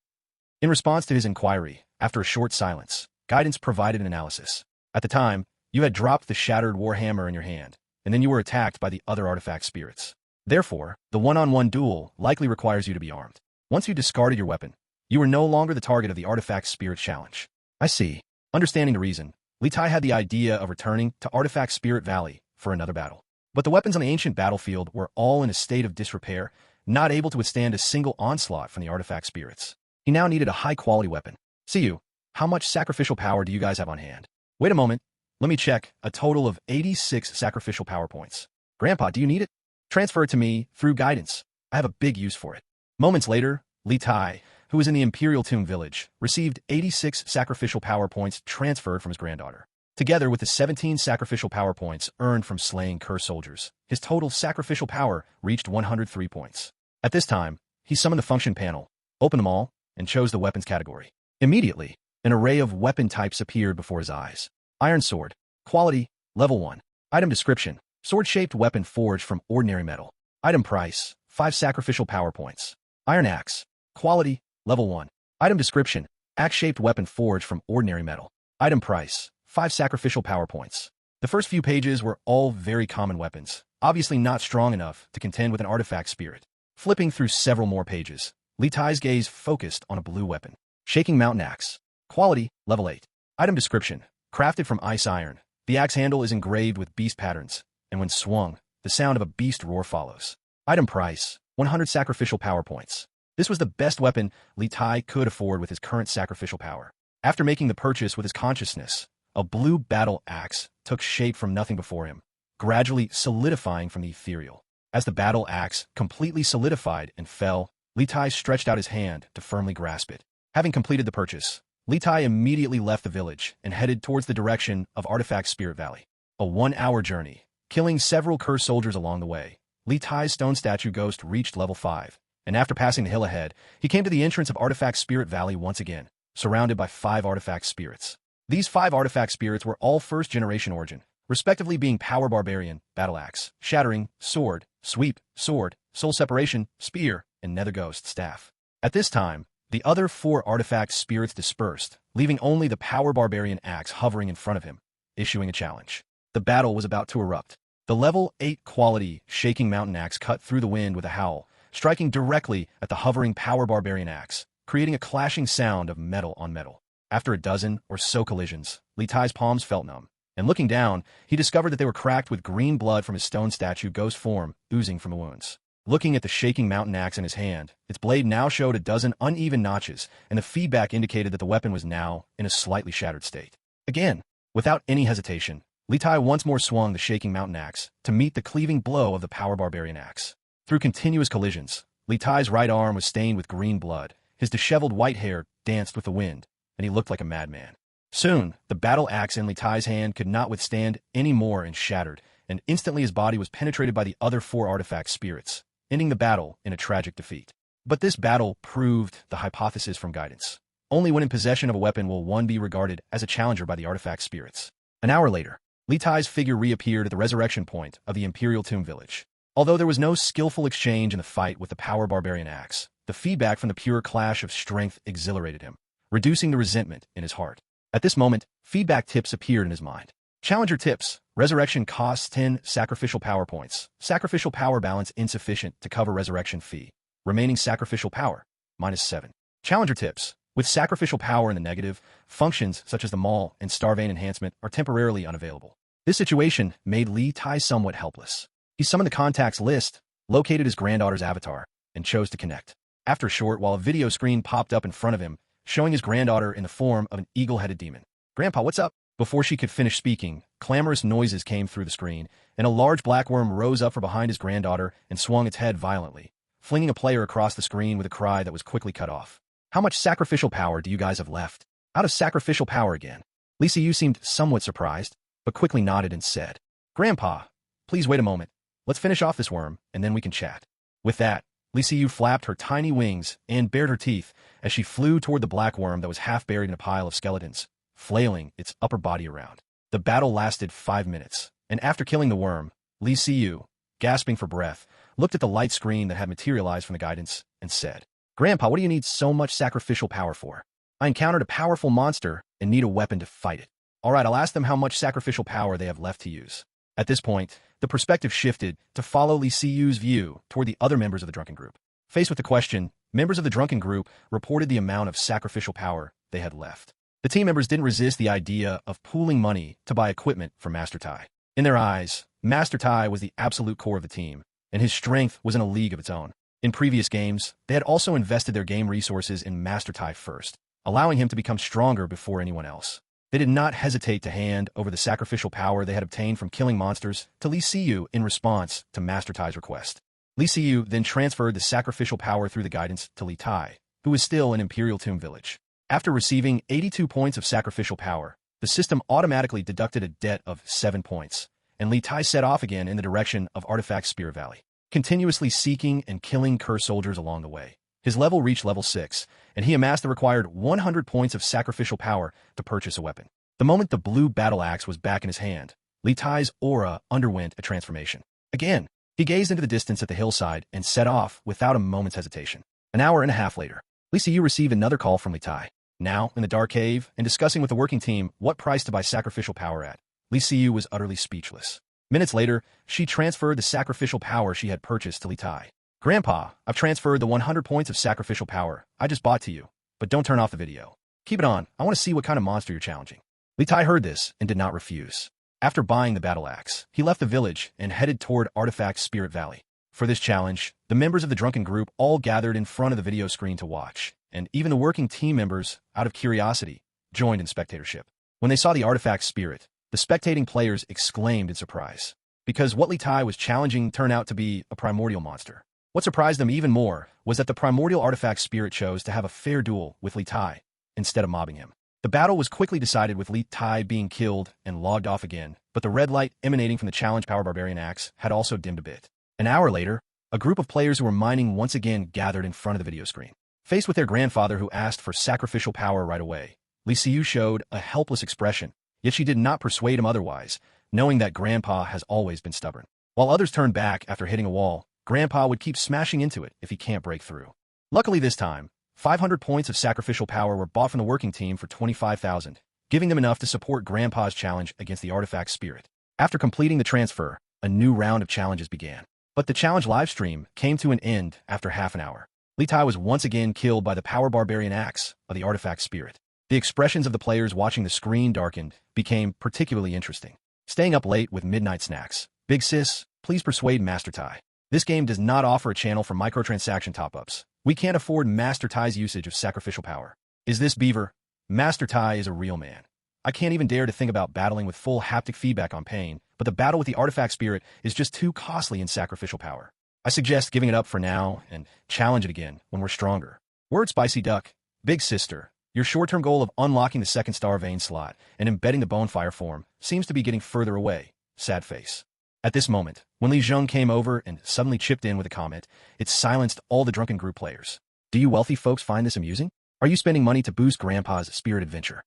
In response to his inquiry, after a short silence, Guidance provided an analysis. At the time, you had dropped the shattered warhammer in your hand, and then you were attacked by the other artifact spirits. Therefore, the one-on-one duel likely requires you to be armed. Once you discarded your weapon, you were no longer the target of the artifact spirit challenge. I see. Understanding the reason, Li Tai had the idea of returning to Artifact Spirit Valley for another battle. But the weapons on the ancient battlefield were all in a state of disrepair, not able to withstand a single onslaught from the artifact spirits. He now needed a high-quality weapon. See you. How much sacrificial power do you guys have on hand? Wait a moment. Let me check. A total of 86 sacrificial power points. Grandpa, do you need it? Transfer it to me through guidance. I have a big use for it. Moments later, Li Tai, who was in the Imperial Tomb Village, received 86 sacrificial power points transferred from his granddaughter. Together with the 17 sacrificial power points earned from slaying cursed soldiers, his total sacrificial power reached 103 points. At this time, he summoned the function panel, opened them all, and chose the weapons category. Immediately, an array of weapon types appeared before his eyes. Iron Sword. Quality, Level 1. Item Description. Sword-shaped weapon forged from ordinary metal. Item Price, 5 sacrificial power points. Iron Axe. Quality, Level 1. Item Description. Axe-shaped weapon forged from ordinary metal. Item Price, 5 sacrificial power points. The first few pages were all very common weapons, obviously not strong enough to contend with an artifact spirit. Flipping through several more pages, Li Tai's gaze focused on a blue weapon. Shaking Mountain Axe. Quality, Level 8. Item Description. Crafted from ice iron, the axe handle is engraved with beast patterns, and when swung, the sound of a beast roar follows. Item Price, 100 sacrificial power points. This was the best weapon Li Tai could afford with his current sacrificial power. After making the purchase with his consciousness, a blue battle axe took shape from nothing before him, gradually solidifying from the ethereal. As the battle axe completely solidified and fell, Li Tai stretched out his hand to firmly grasp it. Having completed the purchase, Li Tai immediately left the village and headed towards the direction of Artifact Spirit Valley. A 1-hour journey, killing several cursed soldiers along the way. Li Tai's stone statue ghost reached level 5, and after passing the hill ahead, he came to the entrance of Artifact Spirit Valley once again, surrounded by 5 artifact spirits. These 5 artifact spirits were all first-generation origin, respectively being Power Barbarian, Battle Axe, Shattering, Sword, Sweep, Sword, Soul Separation, Spear, and Nether Ghost, Staff. At this time, the other 4 artifact spirits dispersed, leaving only the Power Barbarian Axe hovering in front of him, issuing a challenge. The battle was about to erupt. The level 8 quality Shaking Mountain Axe cut through the wind with a howl, striking directly at the hovering Power Barbarian Axe, creating a clashing sound of metal on metal. After a dozen or so collisions, Li Tai's palms felt numb, and looking down, he discovered that they were cracked with green blood from his stone statue ghost form oozing from the wounds. Looking at the Shaking Mountain Axe in his hand, its blade now showed a dozen uneven notches, and the feedback indicated that the weapon was now in a slightly shattered state. Again, without any hesitation, Li Tai once more swung the Shaking Mountain Axe to meet the cleaving blow of the Power Barbarian Axe. Through continuous collisions, Li Tai's right arm was stained with green blood, his disheveled white hair danced with the wind, and he looked like a madman. Soon, the battle axe in Li Tai's hand could not withstand any more and shattered, and instantly his body was penetrated by the other 4 artifact spirits, ending the battle in a tragic defeat. But this battle proved the hypothesis from guidance. Only when in possession of a weapon will one be regarded as a challenger by the artifact spirits. An hour later, Li Tai's figure reappeared at the resurrection point of the Imperial Tomb Village. Although there was no skillful exchange in the fight with the Power Barbarian Axe, the feedback from the pure clash of strength exhilarated him, reducing the resentment in his heart. At this moment, feedback tips appeared in his mind. Challenger tips. Resurrection costs 10 sacrificial power points. Sacrificial power balance insufficient to cover resurrection fee. Remaining sacrificial power, -7. Challenger tips. With sacrificial power in the negative, functions such as the Maul and Starvane enhancement are temporarily unavailable. This situation made Li Tai somewhat helpless. He summoned the contacts list, located his granddaughter's avatar, and chose to connect. After a short while, a video screen popped up in front of him, showing his granddaughter in the form of an eagle-headed demon. "Grandpa, what's up?" Before she could finish speaking, clamorous noises came through the screen, and a large black worm rose up from behind his granddaughter and swung its head violently, flinging a player across the screen with a cry that was quickly cut off. "How much sacrificial power do you guys have left?" "Out of sacrificial power again." Lisa Yu seemed somewhat surprised, but quickly nodded and said, "Grandpa, please wait a moment. Let's finish off this worm, and then we can chat." With that, Lisa Yu flapped her tiny wings and bared her teeth as she flew toward the black worm that was half buried in a pile of skeletons, flailing its upper body around. The battle lasted 5 minutes, and after killing the worm, Lisa Yu, gasping for breath, looked at the light screen that had materialized from the guidance and said, "Grandpa, what do you need so much sacrificial power for?" "I encountered a powerful monster and need a weapon to fight it." "All right, I'll ask them how much sacrificial power they have left to use." At this point, the perspective shifted to follow Li Siyu's view toward the other members of the drunken group. Faced with the question, members of the drunken group reported the amount of sacrificial power they had left. The team members didn't resist the idea of pooling money to buy equipment for Master Tai. In their eyes, Master Tai was the absolute core of the team, and his strength was in a league of its own. In previous games, they had also invested their game resources in Master Tai first, allowing him to become stronger before anyone else. They did not hesitate to hand over the sacrificial power they had obtained from killing monsters to Li Siyu in response to Master Tai's request. Li Siyu then transferred the sacrificial power through the guidance to Li Tai, who was still in Imperial Tomb Village. After receiving 82 points of sacrificial power, the system automatically deducted a debt of 7 points, and Li Tai set off again in the direction of Artifact Spirit Valley, continuously seeking and killing cursed soldiers along the way. His level reached level 6, and he amassed the required 100 points of sacrificial power to purchase a weapon. The moment the blue battle axe was back in his hand, Li Tai's aura underwent a transformation. Again, he gazed into the distance at the hillside and set off without a moment's hesitation. An hour and a half later, Li Siyu received another call from Li Tai. Now, in the dark cave, and discussing with the working team what price to buy sacrificial power at, Li Siyu was utterly speechless. Minutes later, she transferred the sacrificial power she had purchased to Li Tai. Grandpa, I've transferred the 100 points of sacrificial power I just bought to you, but don't turn off the video. Keep it on, I want to see what kind of monster you're challenging. Li Tai heard this and did not refuse. After buying the battle axe, he left the village and headed toward Artifact Spirit Valley. For this challenge, the members of the drunken group all gathered in front of the video screen to watch, and even the working team members, out of curiosity, joined in spectatorship. When they saw the artifact spirit, the spectating players exclaimed in surprise, because what Li Tai was challenging turned out to be a primordial monster. What surprised them even more was that the primordial artifact spirit chose to have a fair duel with Li Tai instead of mobbing him. The battle was quickly decided with Li Tai being killed and logged off again, but the red light emanating from the challenge power barbarian axe had also dimmed a bit. An hour later, a group of players who were mining once again gathered in front of the video screen. Faced with their grandfather who asked for sacrificial power right away, Li Siyu showed a helpless expression, yet she did not persuade him otherwise, knowing that Grandpa has always been stubborn. While others turned back after hitting a wall, Grandpa would keep smashing into it if he can't break through. Luckily this time, 500 points of sacrificial power were bought from the working team for 25,000, giving them enough to support Grandpa's challenge against the artifact spirit. After completing the transfer, a new round of challenges began. But the challenge livestream came to an end after half an hour. Li Tai was once again killed by the power barbarian axe of the artifact spirit. The expressions of the players watching the screen darkened became particularly interesting. Staying up late with midnight snacks. Big sis, please persuade Master Tai. This game does not offer a channel for microtransaction top-ups. We can't afford Master Tai's usage of sacrificial power. Is this beaver? Master Tai is a real man. I can't even dare to think about battling with full haptic feedback on pain, but the battle with the artifact spirit is just too costly in sacrificial power. I suggest giving it up for now and challenge it again when we're stronger. Word Spicy Duck. Big sister, your short-term goal of unlocking the second star vein slot and embedding the bonefire form seems to be getting further away. Sad face. At this moment, when Li Sheng came over and suddenly chipped in with a comment, it silenced all the drunken group players. Do you wealthy folks find this amusing? Are you spending money to boost Grandpa's spirit adventure?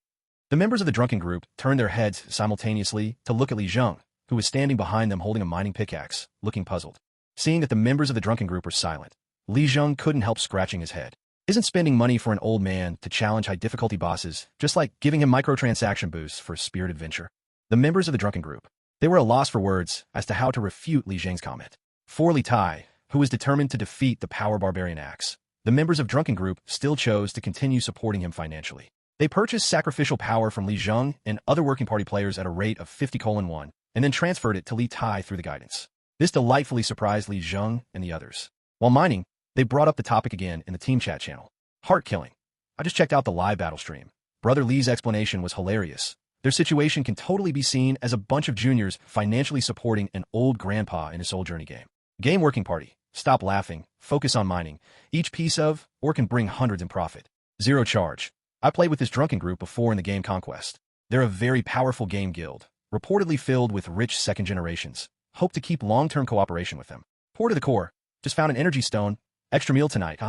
The members of the drunken group turned their heads simultaneously to look at Li Sheng, who was standing behind them holding a mining pickaxe, looking puzzled. Seeing that the members of the drunken group were silent, Li Sheng couldn't help scratching his head. Isn't spending money for an old man to challenge high-difficulty bosses just like giving him microtransaction boosts for a spirit adventure? The members of the drunken group, they were at a loss for words as to how to refute Li Sheng's comment. For Li Tai, who was determined to defeat the power barbarian axe, the members of drunken group still chose to continue supporting him financially. They purchased sacrificial power from Li Sheng and other working party players at a rate of 50:1, and then transferred it to Li Tai through the guidance. This delightfully surprised Li Sheng and the others. While mining, they brought up the topic again in the team chat channel. Heart killing. I just checked out the live battle stream. Brother Li's explanation was hilarious. Their situation can totally be seen as a bunch of juniors financially supporting an old grandpa in a soul journey game. Game working party. Stop laughing. Focus on mining. Each piece of, or can bring hundreds in profit. Zero charge. I played with this drunken group before in the game Conquest. They're a very powerful game guild, reportedly filled with rich second generations. Hope to keep long-term cooperation with them. Poor to the core. Just found an energy stone. Extra meal tonight.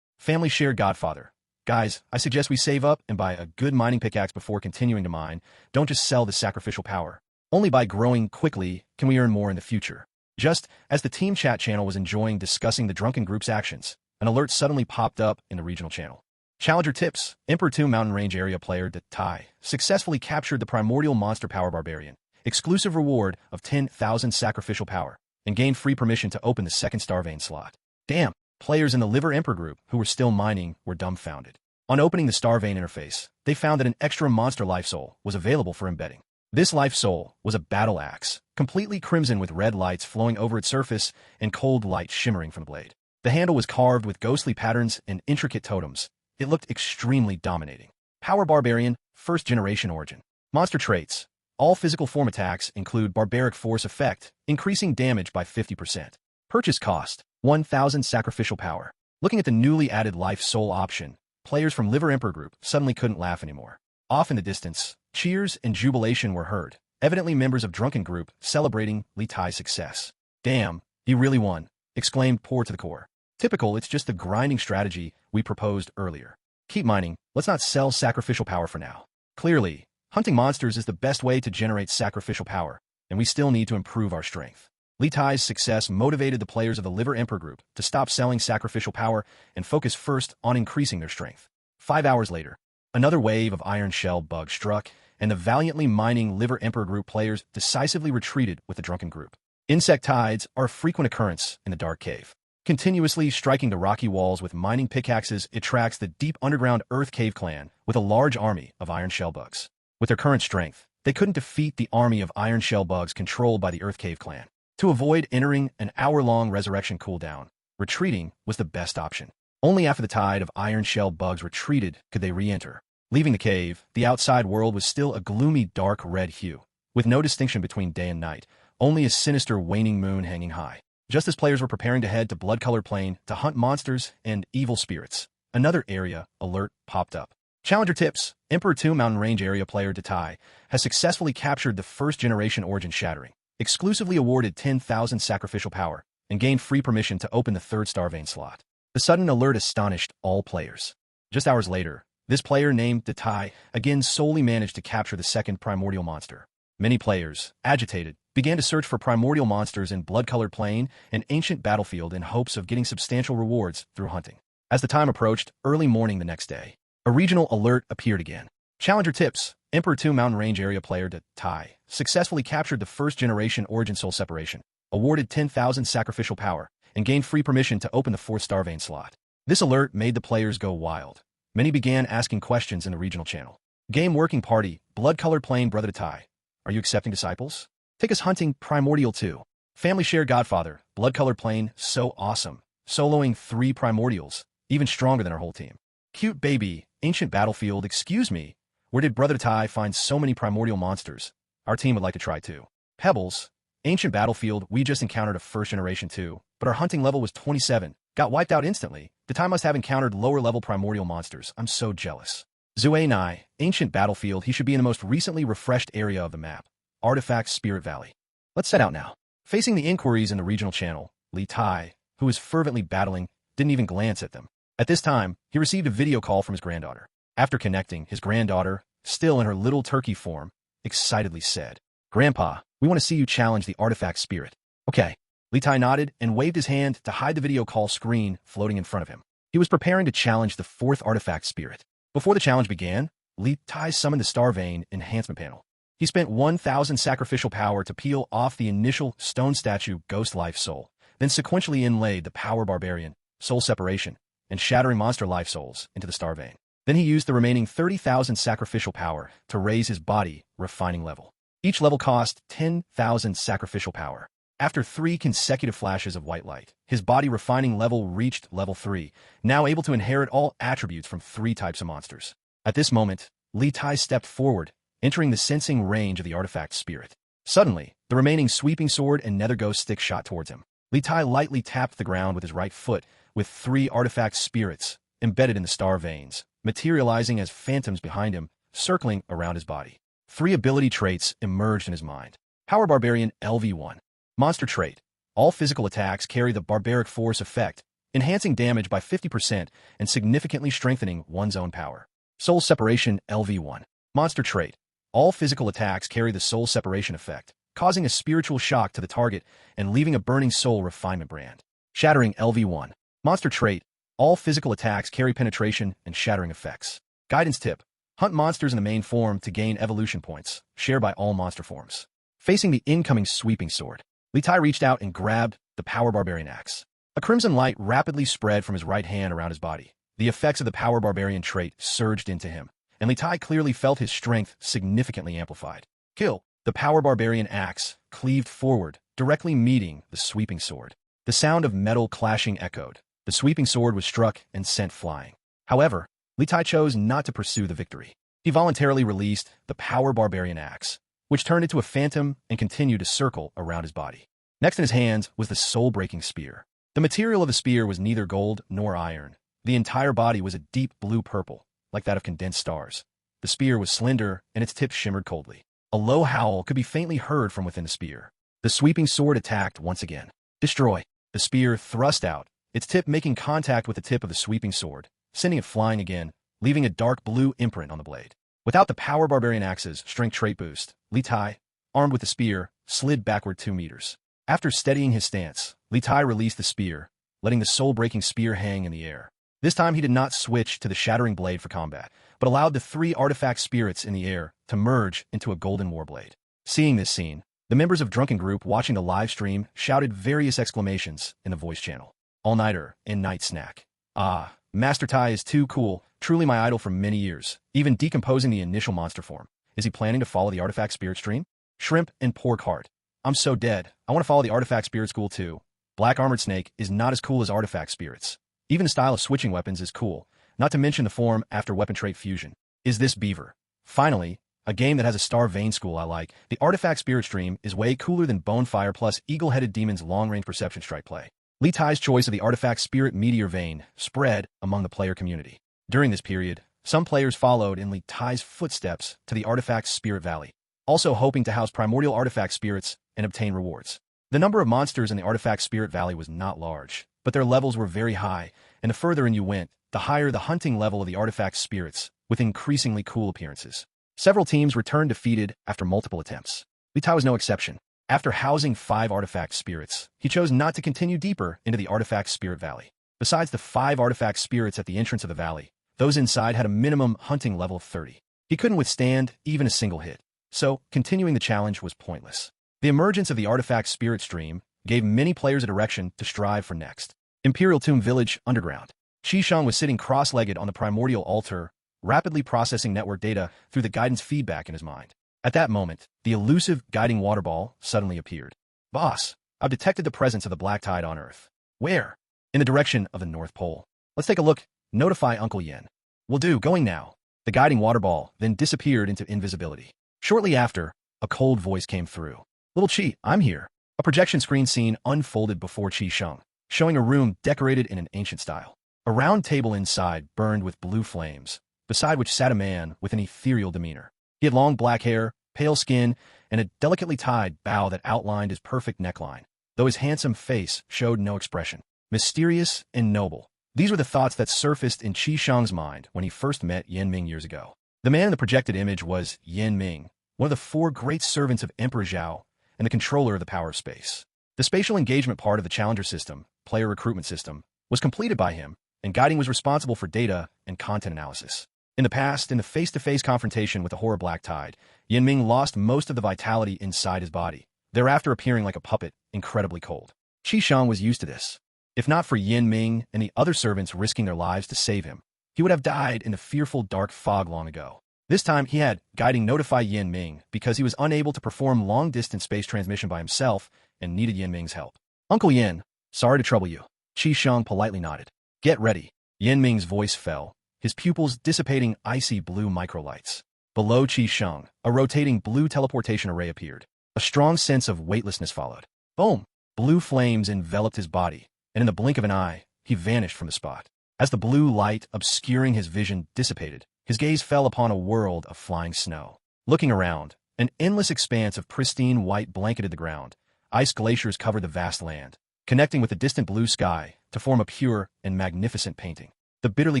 Family shared Godfather. Guys, I suggest we save up and buy a good mining pickaxe before continuing to mine. Don't just sell the sacrificial power. Only by growing quickly can we earn more in the future. Just as the team chat channel was enjoying discussing the drunken group's actions, an alert suddenly popped up in the regional channel. Challenger tips. Emperor 2 Mountain Range area player Tai successfully captured the primordial monster power barbarian. Exclusive reward of 10,000 sacrificial power, and gained free permission to open the second star vein slot. Damn, players in the Liver Emperor group who were still mining were dumbfounded. On opening the star vein interface, they found that an extra monster life soul was available for embedding. This life soul was a battle axe, completely crimson with red lights flowing over its surface and cold light shimmering from the blade. The handle was carved with ghostly patterns and intricate totems. It looked extremely dominating. Power Barbarian, first generation origin. Monster traits. All physical form attacks include Barbaric Force effect, increasing damage by 50%. Purchase cost, 1,000 sacrificial power. Looking at the newly added life soul option, players from Liver Emperor Group suddenly couldn't laugh anymore. Off in the distance, cheers and jubilation were heard, evidently members of Drunken Group celebrating Li Tai's success. Damn, he really won, exclaimed Poor to the Core. Typical, it's just the grinding strategy we proposed earlier. Keep mining, let's not sell sacrificial power for now. Clearly, hunting monsters is the best way to generate sacrificial power, and we still need to improve our strength. Li Tai's success motivated the players of the Liver Emperor Group to stop selling sacrificial power and focus first on increasing their strength. 5 hours later, another wave of iron shell bugs struck, and the valiantly mining Liver Emperor Group players decisively retreated with the Drunken Group. Insect tides are a frequent occurrence in the Dark Cave. Continuously striking the rocky walls with mining pickaxes, it tracks the deep underground Earth Cave clan with a large army of iron shell bugs. With their current strength, they couldn't defeat the army of iron shell bugs controlled by the Earth Cave clan. To avoid entering an hour-long resurrection cooldown, retreating was the best option. Only after the tide of iron shell bugs retreated could they re-enter. Leaving the cave, the outside world was still a gloomy dark red hue, with no distinction between day and night, only a sinister waning moon hanging high. Just as players were preparing to head to Blood-Colored Plain to hunt monsters and evil spirits, another area alert popped up. Challenger tips, Emperor 2 Mountain Range area player Datai has successfully captured the first-generation Origin Shattering, exclusively awarded 10,000 sacrificial power, and gained free permission to open the third Star Vein slot. The sudden alert astonished all players. Just hours later, this player named Datai again solely managed to capture the second primordial monster. Many players, agitated, began to search for primordial monsters in Blood-Colored Plain and Ancient Battlefield in hopes of getting substantial rewards through hunting. As the time approached, early morning the next day, a regional alert appeared again. Challenger tips, Emperor 2 Mountain Range area player Tai successfully captured the first-generation Origin Soul Separation, awarded 10,000 sacrificial power, and gained free permission to open the fourth Star Vein slot. This alert made the players go wild. Many began asking questions in the regional channel. Game Working Party, Blood-Colored Plain Brother Tai, are you accepting disciples? Take us hunting Primordial 2. Family Share Godfather, Blood-Colored Plain, so awesome. Soloing 3 Primordials, even stronger than our whole team. Cute Baby, Ancient Battlefield, excuse me. Where did Brother Tai find so many primordial monsters? Our team would like to try too. Pebbles, Ancient Battlefield, we just encountered a first generation too, but our hunting level was 27. Got wiped out instantly. The Tai must have encountered lower level primordial monsters. I'm so jealous. Zue Nai, Ancient Battlefield, he should be in the most recently refreshed area of the map. Artifact Spirit Valley. Let's set out now. Facing the inquiries in the regional channel, Li Tai, who was fervently battling, didn't even glance at them. At this time, he received a video call from his granddaughter. After connecting, his granddaughter, still in her little turkey form, excitedly said, "Grandpa, we want to see you challenge the artifact spirit." Okay. Li Tai nodded and waved his hand to hide the video call screen floating in front of him. He was preparing to challenge the fourth artifact spirit. Before the challenge began, Li Tai summoned the Star Vein enhancement panel. He spent 1,000 sacrificial power to peel off the initial stone statue Ghost Life Soul, then sequentially inlaid the Power Barbarian, Soul Separation, and Shattering Monster Life Souls into the Star Vein. Then he used the remaining 30,000 sacrificial power to raise his body refining level. Each level cost 10,000 sacrificial power. After 3 consecutive flashes of white light, his body refining level reached level 3, now able to inherit all attributes from 3 types of monsters. At this moment, Li Tai stepped forward, entering the sensing range of the artifact spirit. Suddenly, the remaining sweeping sword and nether ghost stick shot towards him. Li Tai lightly tapped the ground with his right foot, with 3 artifact spirits embedded in the star veins, materializing as phantoms behind him, circling around his body. 3 ability traits emerged in his mind. Power Barbarian LV1. Monster trait. All physical attacks carry the Barbaric Force effect, enhancing damage by 50% and significantly strengthening one's own power. Soul Separation LV1. Monster trait. All physical attacks carry the Soul Separation effect, causing a spiritual shock to the target and leaving a burning soul refinement brand. Shattering LV1. Monster trait. All physical attacks carry penetration and shattering effects. Guidance tip. Hunt monsters in the main form to gain evolution points, shared by all monster forms. Facing the incoming sweeping sword, Li Tai reached out and grabbed the Power Barbarian axe. A crimson light rapidly spread from his right hand around his body. The effects of the Power Barbarian trait surged into him, and Li Tai clearly felt his strength significantly amplified. Kill! The power barbarian axe cleaved forward, directly meeting the sweeping sword. The sound of metal clashing echoed. The sweeping sword was struck and sent flying. However, Li Tai chose not to pursue the victory. He voluntarily released the power barbarian axe, which turned into a phantom and continued to circle around his body. Next in his hands was the soul-breaking spear. The material of the spear was neither gold nor iron. The entire body was a deep blue-purple, like that of condensed stars. The spear was slender, and its tip shimmered coldly. A low howl could be faintly heard from within the spear. The sweeping sword attacked once again. Destroy! The spear thrust out, its tip making contact with the tip of the sweeping sword, sending it flying again, leaving a dark blue imprint on the blade. Without the power barbarian axe's strength trait boost, Li Tai, armed with the spear, slid backward 2 meters. After steadying his stance, Li Tai released the spear, letting the soul-breaking spear hang in the air. This time he did not switch to the shattering blade for combat, but allowed the 3 artifact spirits in the air to merge into a golden warblade. Seeing this scene, the members of Drunken Group watching the live stream shouted various exclamations in the voice channel. All-nighter and night snack. Ah, Master Tai is too cool, truly my idol for many years, even decomposing the initial monster form. Is he planning to follow the artifact spirit stream? Shrimp and pork heart. I'm so dead, I want to follow the artifact spirit school too. Black armored snake is not as cool as artifact spirits. Even the style of switching weapons is cool, not to mention the form after weapon trait fusion. Is this beaver? Finally, a game that has a star vein school I like. The artifact spirit stream is way cooler than Bonefire plus Eagle-Headed Demon's long-range perception strike play. Li Tai's choice of the artifact spirit meteor vein spread among the player community. During this period, some players followed in Li Tai's footsteps to the artifact spirit valley, also hoping to house primordial artifact spirits and obtain rewards. The number of monsters in the artifact spirit valley was not large, but their levels were very high, and the further in you went, the higher the hunting level of the artifact spirits, with increasingly cool appearances. Several teams returned defeated after multiple attempts. Li Tai was no exception. After housing 5 artifact spirits, he chose not to continue deeper into the artifact spirit valley. Besides the 5 artifact spirits at the entrance of the valley, those inside had a minimum hunting level of 30. He couldn't withstand even a single hit, so continuing the challenge was pointless. The emergence of the artifact spirit stream gave many players a direction to strive for next. Imperial Tomb Village Underground. Sheng was sitting cross-legged on the primordial altar, rapidly processing network data through the guidance feedback in his mind. At that moment, the elusive guiding water ball suddenly appeared. Boss, I've detected the presence of the black tide on Earth. Where? In the direction of the North Pole. Let's take a look. Notify Uncle Yen. Will do, going now. The guiding water ball then disappeared into invisibility. Shortly after, a cold voice came through. Little Chi, I'm here. A projection screen scene unfolded before Sheng, showing a room decorated in an ancient style. A round table inside burned with blue flames, beside which sat a man with an ethereal demeanor. He had long black hair, pale skin, and a delicately tied bow that outlined his perfect neckline, though his handsome face showed no expression. Mysterious and noble. These were the thoughts that surfaced in Sheng's mind when he first met Yan Ming years ago. The man in the projected image was Yan Ming, one of the 4 great servants of Emperor Zhao, and the controller of the power of space. The spatial engagement part of the Challenger system, player recruitment system, was completed by him, and Guiding was responsible for data and content analysis. In the past, in the face-to-face confrontation with the horror Black Tide, Yan Ming lost most of the vitality inside his body, thereafter appearing like a puppet, incredibly cold. Sheng was used to this. If not for Yan Ming and the other servants risking their lives to save him, he would have died in the fearful dark fog long ago. This time, he had Guiding notify Yan Ming because he was unable to perform long-distance space transmission by himself and needed Yan Ming's help. Uncle Yan, sorry to trouble you. Sheng politely nodded. Get ready. Yan Ming's voice fell, his pupils dissipating icy blue microlights. Below Sheng, a rotating blue teleportation array appeared. A strong sense of weightlessness followed. Boom! Blue flames enveloped his body, and in the blink of an eye, he vanished from the spot. As the blue light obscuring his vision dissipated, his gaze fell upon a world of flying snow. Looking around, an endless expanse of pristine white blanketed the ground. Ice glaciers covered the vast land, connecting with the distant blue sky to form a pure and magnificent painting. The bitterly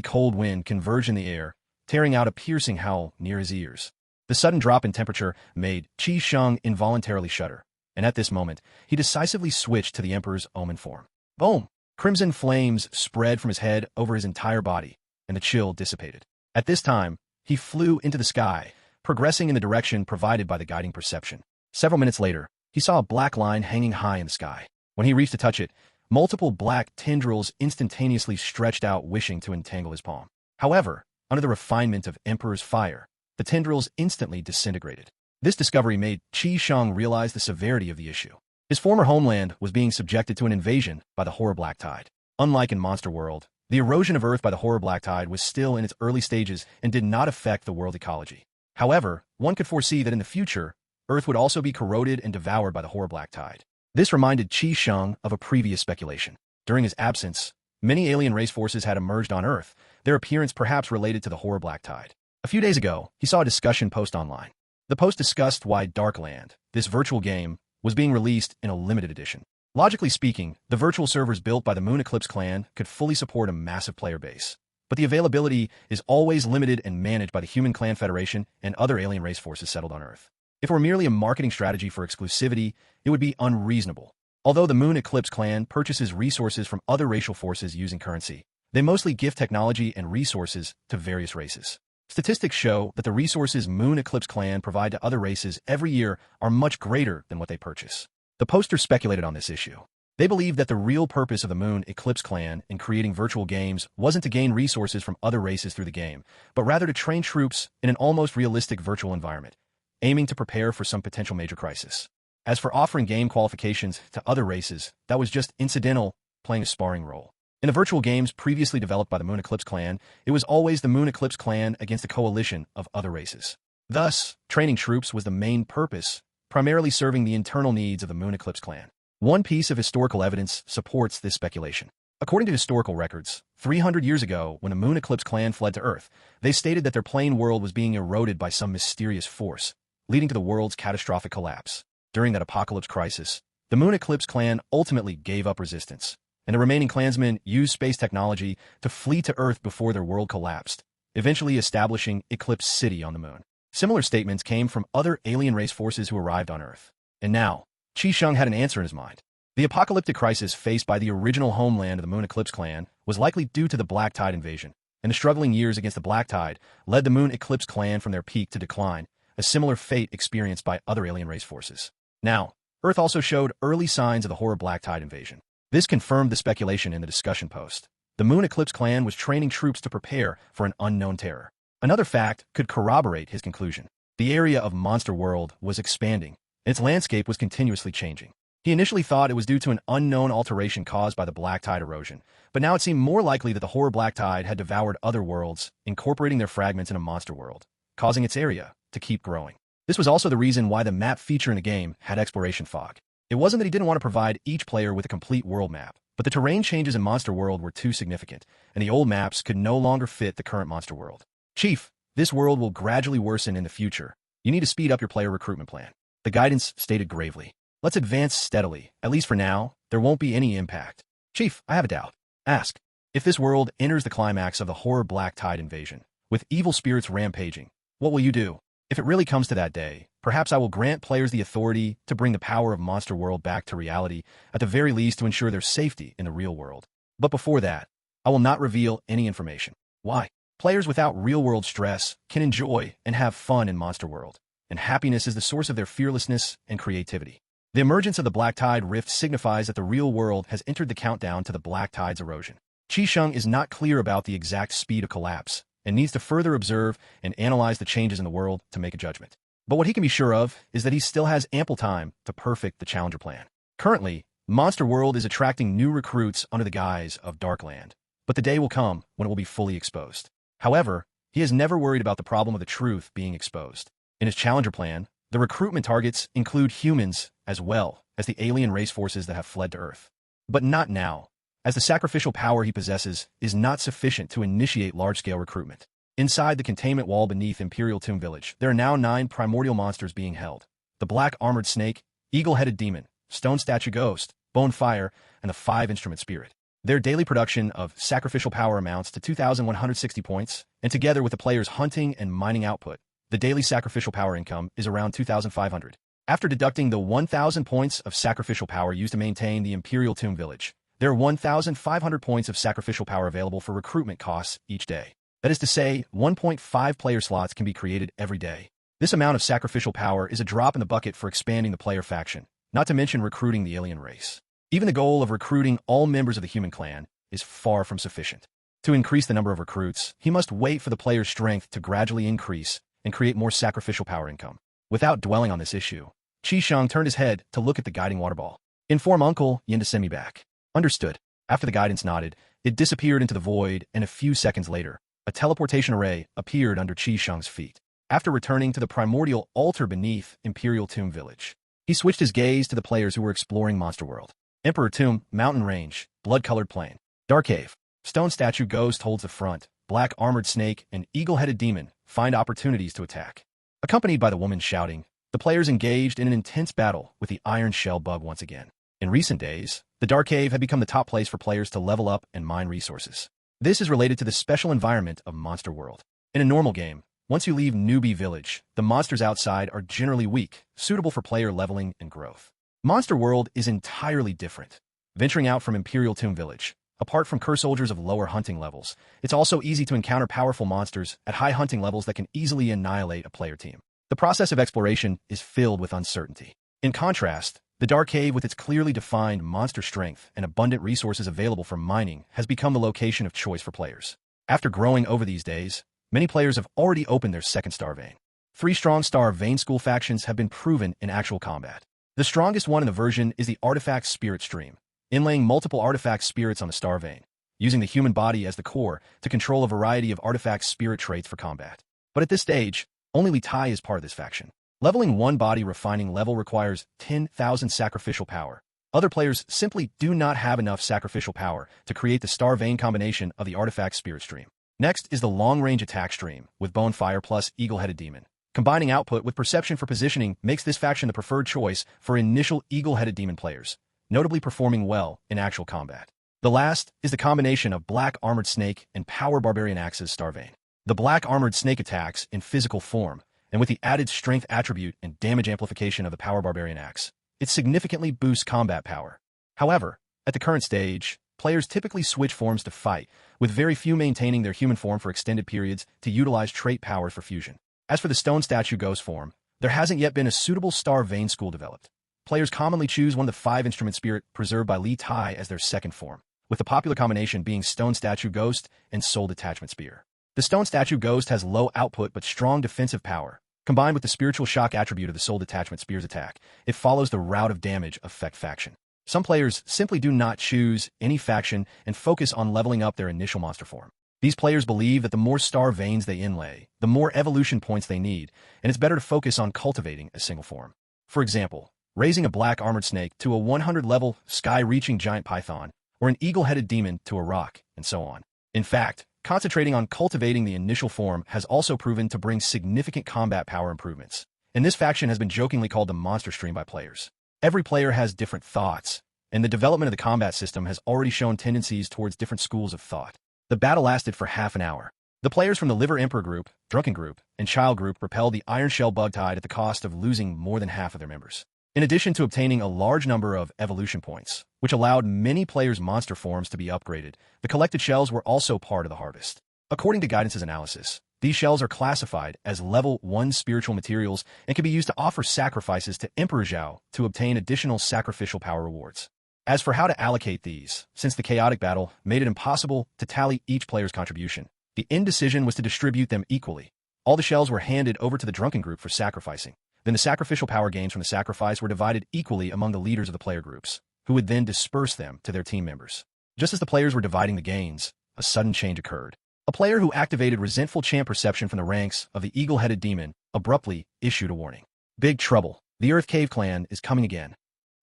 cold wind converged in the air, tearing out a piercing howl near his ears. The sudden drop in temperature made Sheng involuntarily shudder, and at this moment, he decisively switched to the Emperor's omen form. Boom! Crimson flames spread from his head over his entire body, and the chill dissipated. At this time, he flew into the sky, progressing in the direction provided by the guiding perception. Several minutes later, he saw a black line hanging high in the sky. When he reached to touch it, multiple black tendrils instantaneously stretched out, wishing to entangle his palm. However, under the refinement of Emperor's fire, the tendrils instantly disintegrated. This discovery made Sheng realize the severity of the issue. His former homeland was being subjected to an invasion by the horror black tide. Unlike in Monster World, the erosion of Earth by the horror black tide was still in its early stages and did not affect the world ecology. However, one could foresee that in the future, Earth would also be corroded and devoured by the horror black tide. This reminded Sheng of a previous speculation. During his absence, many alien race forces had emerged on Earth, their appearance perhaps related to the horror black tide. A few days ago, he saw a discussion post online. The post discussed why Darkland, this virtual game, was being released in a limited edition. Logically speaking, the virtual servers built by the Moon Eclipse clan could fully support a massive player base. But the availability is always limited and managed by the Human Clan Federation and other alien race forces settled on Earth. If it were merely a marketing strategy for exclusivity, it would be unreasonable. Although the Moon Eclipse clan purchases resources from other racial forces using currency, they mostly gift technology and resources to various races. Statistics show that the resources Moon Eclipse clan provide to other races every year are much greater than what they purchase. The poster speculated on this issue. They believed that the real purpose of the Moon Eclipse clan in creating virtual games wasn't to gain resources from other races through the game, but rather to train troops in an almost realistic virtual environment, aiming to prepare for some potential major crisis. As for offering game qualifications to other races, that was just incidental, playing a sparring role. In the virtual games previously developed by the Moon Eclipse clan, it was always the Moon Eclipse clan against a coalition of other races. Thus, training troops was the main purpose, primarily serving the internal needs of the Moon Eclipse clan. One piece of historical evidence supports this speculation. According to historical records, 300 years ago, when the Moon Eclipse clan fled to Earth, they stated that their plane world was being eroded by some mysterious force, leading to the world's catastrophic collapse. During that apocalypse crisis, the Moon Eclipse clan ultimately gave up resistance, and the remaining clansmen used space technology to flee to Earth before their world collapsed, eventually establishing Eclipse City on the Moon. Similar statements came from other alien race forces who arrived on Earth. And now, Sheng had an answer in his mind. The apocalyptic crisis faced by the original homeland of the Moon Eclipse clan was likely due to the Black Tide invasion, and the struggling years against the Black Tide led the Moon Eclipse clan from their peak to decline, a similar fate experienced by other alien race forces. Now, Earth also showed early signs of the horror Black Tide invasion. This confirmed the speculation in the discussion post. The Moon Eclipse clan was training troops to prepare for an unknown terror. Another fact could corroborate his conclusion. The area of Monster World was expanding, and its landscape was continuously changing. He initially thought it was due to an unknown alteration caused by the Black Tide erosion, but now it seemed more likely that the horror Black Tide had devoured other worlds, incorporating their fragments in a Monster World, causing its area to keep growing. This was also the reason why the map feature in the game had exploration fog. It wasn't that he didn't want to provide each player with a complete world map, but the terrain changes in Monster World were too significant, and the old maps could no longer fit the current Monster World. Chief, this world will gradually worsen in the future. You need to speed up your player recruitment plan. The guidance stated gravely. Let's advance steadily. At least for now, there won't be any impact. Chief, I have a doubt. Ask. If this world enters the climax of the horror Black Tide invasion, with evil spirits rampaging, what will you do? If it really comes to that day, perhaps I will grant players the authority to bring the power of Monster World back to reality, at the very least to ensure their safety in the real world. But before that, I will not reveal any information. Why? Players without real-world stress can enjoy and have fun in Monster World, and happiness is the source of their fearlessness and creativity. The emergence of the Black Tide rift signifies that the real world has entered the countdown to the Black Tide's erosion. Sheng is not clear about the exact speed of collapse, and needs to further observe and analyze the changes in the world to make a judgment. But what he can be sure of is that he still has ample time to perfect the Challenger plan. Currently, Monster World is attracting new recruits under the guise of Darkland, but the day will come when it will be fully exposed. However, he has never worried about the problem of the truth being exposed. In his Challenger plan, the recruitment targets include humans as well as the alien race forces that have fled to Earth. But not now, as the sacrificial power he possesses is not sufficient to initiate large-scale recruitment. Inside the containment wall beneath Imperial Tomb Village, there are now 9 primordial monsters being held. The Black Armored Snake, Eagle-Headed Demon, Stone Statue Ghost, Bone Fire, and the 5-Instrument Spirit. Their daily production of sacrificial power amounts to 2,160 points, and together with the player's hunting and mining output, the daily sacrificial power income is around 2,500. After deducting the 1,000 points of sacrificial power used to maintain the Imperial Tomb Village, there are 1,500 points of sacrificial power available for recruitment costs each day. That is to say, 1.5 player slots can be created every day. This amount of sacrificial power is a drop in the bucket for expanding the player faction, not to mention recruiting the alien race. Even the goal of recruiting all members of the human clan is far from sufficient. To increase the number of recruits, he must wait for the player's strength to gradually increase and create more sacrificial power income. Without dwelling on this issue, Sheng turned his head to look at the guiding water ball. Inform Uncle Yin to send me back. Understood. After the guidance nodded, it disappeared into the void, and a few seconds later, a teleportation array appeared under Sheng's feet. After returning to the primordial altar beneath Imperial Tomb Village, he switched his gaze to the players who were exploring Monster World. Emperor Tomb, Mountain Range, Blood-Colored Plain, Dark Cave. Stone Statue Ghost holds the front. Black Armored Snake and Eagle-Headed Demon find opportunities to attack. Accompanied by the woman shouting, the players engaged in an intense battle with the Iron Shell Bug once again. In recent days, the Dark Cave had become the top place for players to level up and mine resources. This is related to the special environment of Monster World. In a normal game, once you leave Newbie Village, the monsters outside are generally weak, suitable for player leveling and growth. Monster World is entirely different. Venturing out from Imperial Tomb Village, apart from Curse Soldiers of lower hunting levels, it's also easy to encounter powerful monsters at high hunting levels that can easily annihilate a player team. The process of exploration is filled with uncertainty. In contrast, the Dark Cave, with its clearly defined monster strength and abundant resources available for mining, has become the location of choice for players. After growing over these days, many players have already opened their second Star Vein. 3 strong Star Vein School factions have been proven in actual combat. The strongest one in the version is the Artifact Spirit Stream, inlaying multiple artifact spirits on the Star Vein, using the human body as the core to control a variety of artifact spirit traits for combat. But at this stage, only Li Tai is part of this faction. Leveling one body refining level requires 10,000 sacrificial power. Other players simply do not have enough sacrificial power to create the Star Vein combination of the Artifact Spirit Stream. Next is the Long-Range Attack Stream, with Bonefire plus Eagle-Headed Demon. Combining output with perception for positioning makes this faction the preferred choice for initial Eagle-Headed Demon players, notably performing well in actual combat. The last is the combination of Black Armored Snake and Power Barbarian Axe's Star Vein. The Black Armored Snake attacks in physical form, and with the added strength attribute and damage amplification of the Power Barbarian Axe, it significantly boosts combat power. However, at the current stage, players typically switch forms to fight, with very few maintaining their human form for extended periods to utilize trait powers for fusion. As for the Stone Statue Ghost form, there hasn't yet been a suitable Star Vein school developed. Players commonly choose one of the 5 instrument spirit preserved by Li Tai as their second form, with the popular combination being Stone Statue Ghost and Soul Detachment Spear. The Stone Statue Ghost has low output but strong defensive power. Combined with the Spiritual Shock attribute of the Soul Detachment Spear's attack, it follows the Route of Damage effect faction. Some players simply do not choose any faction and focus on leveling up their initial monster form. These players believe that the more Star Veins they inlay, the more evolution points they need, and it's better to focus on cultivating a single form. For example, raising a Black Armored Snake to a 100-level, sky-reaching Giant Python, or an Eagle-Headed Demon to a rock, and so on. In fact, concentrating on cultivating the initial form has also proven to bring significant combat power improvements, and this faction has been jokingly called the Monster Stream by players. Every player has different thoughts, and the development of the combat system has already shown tendencies towards different schools of thought. The battle lasted for half an hour. The players from the Liver Emperor group, Drunken group, and Child group repelled the Iron Shell Bug Tide at the cost of losing more than half of their members. In addition to obtaining a large number of evolution points, which allowed many players' monster forms to be upgraded, the collected shells were also part of the harvest. According to Guidance's analysis, these shells are classified as level 1 spiritual materials and can be used to offer sacrifices to Emperor Zhao to obtain additional sacrificial power rewards. As for how to allocate these, since the chaotic battle made it impossible to tally each player's contribution, the indecision was to distribute them equally. All the shells were handed over to the Drunken group for sacrificing. Then the sacrificial power gains from the sacrifice were divided equally among the leaders of the player groups, who would then disperse them to their team members. Just as the players were dividing the gains, a sudden change occurred. A player who activated resentful champ perception from the ranks of the Eagle-Headed Demon abruptly issued a warning. Big trouble. The Earth Cave clan is coming again.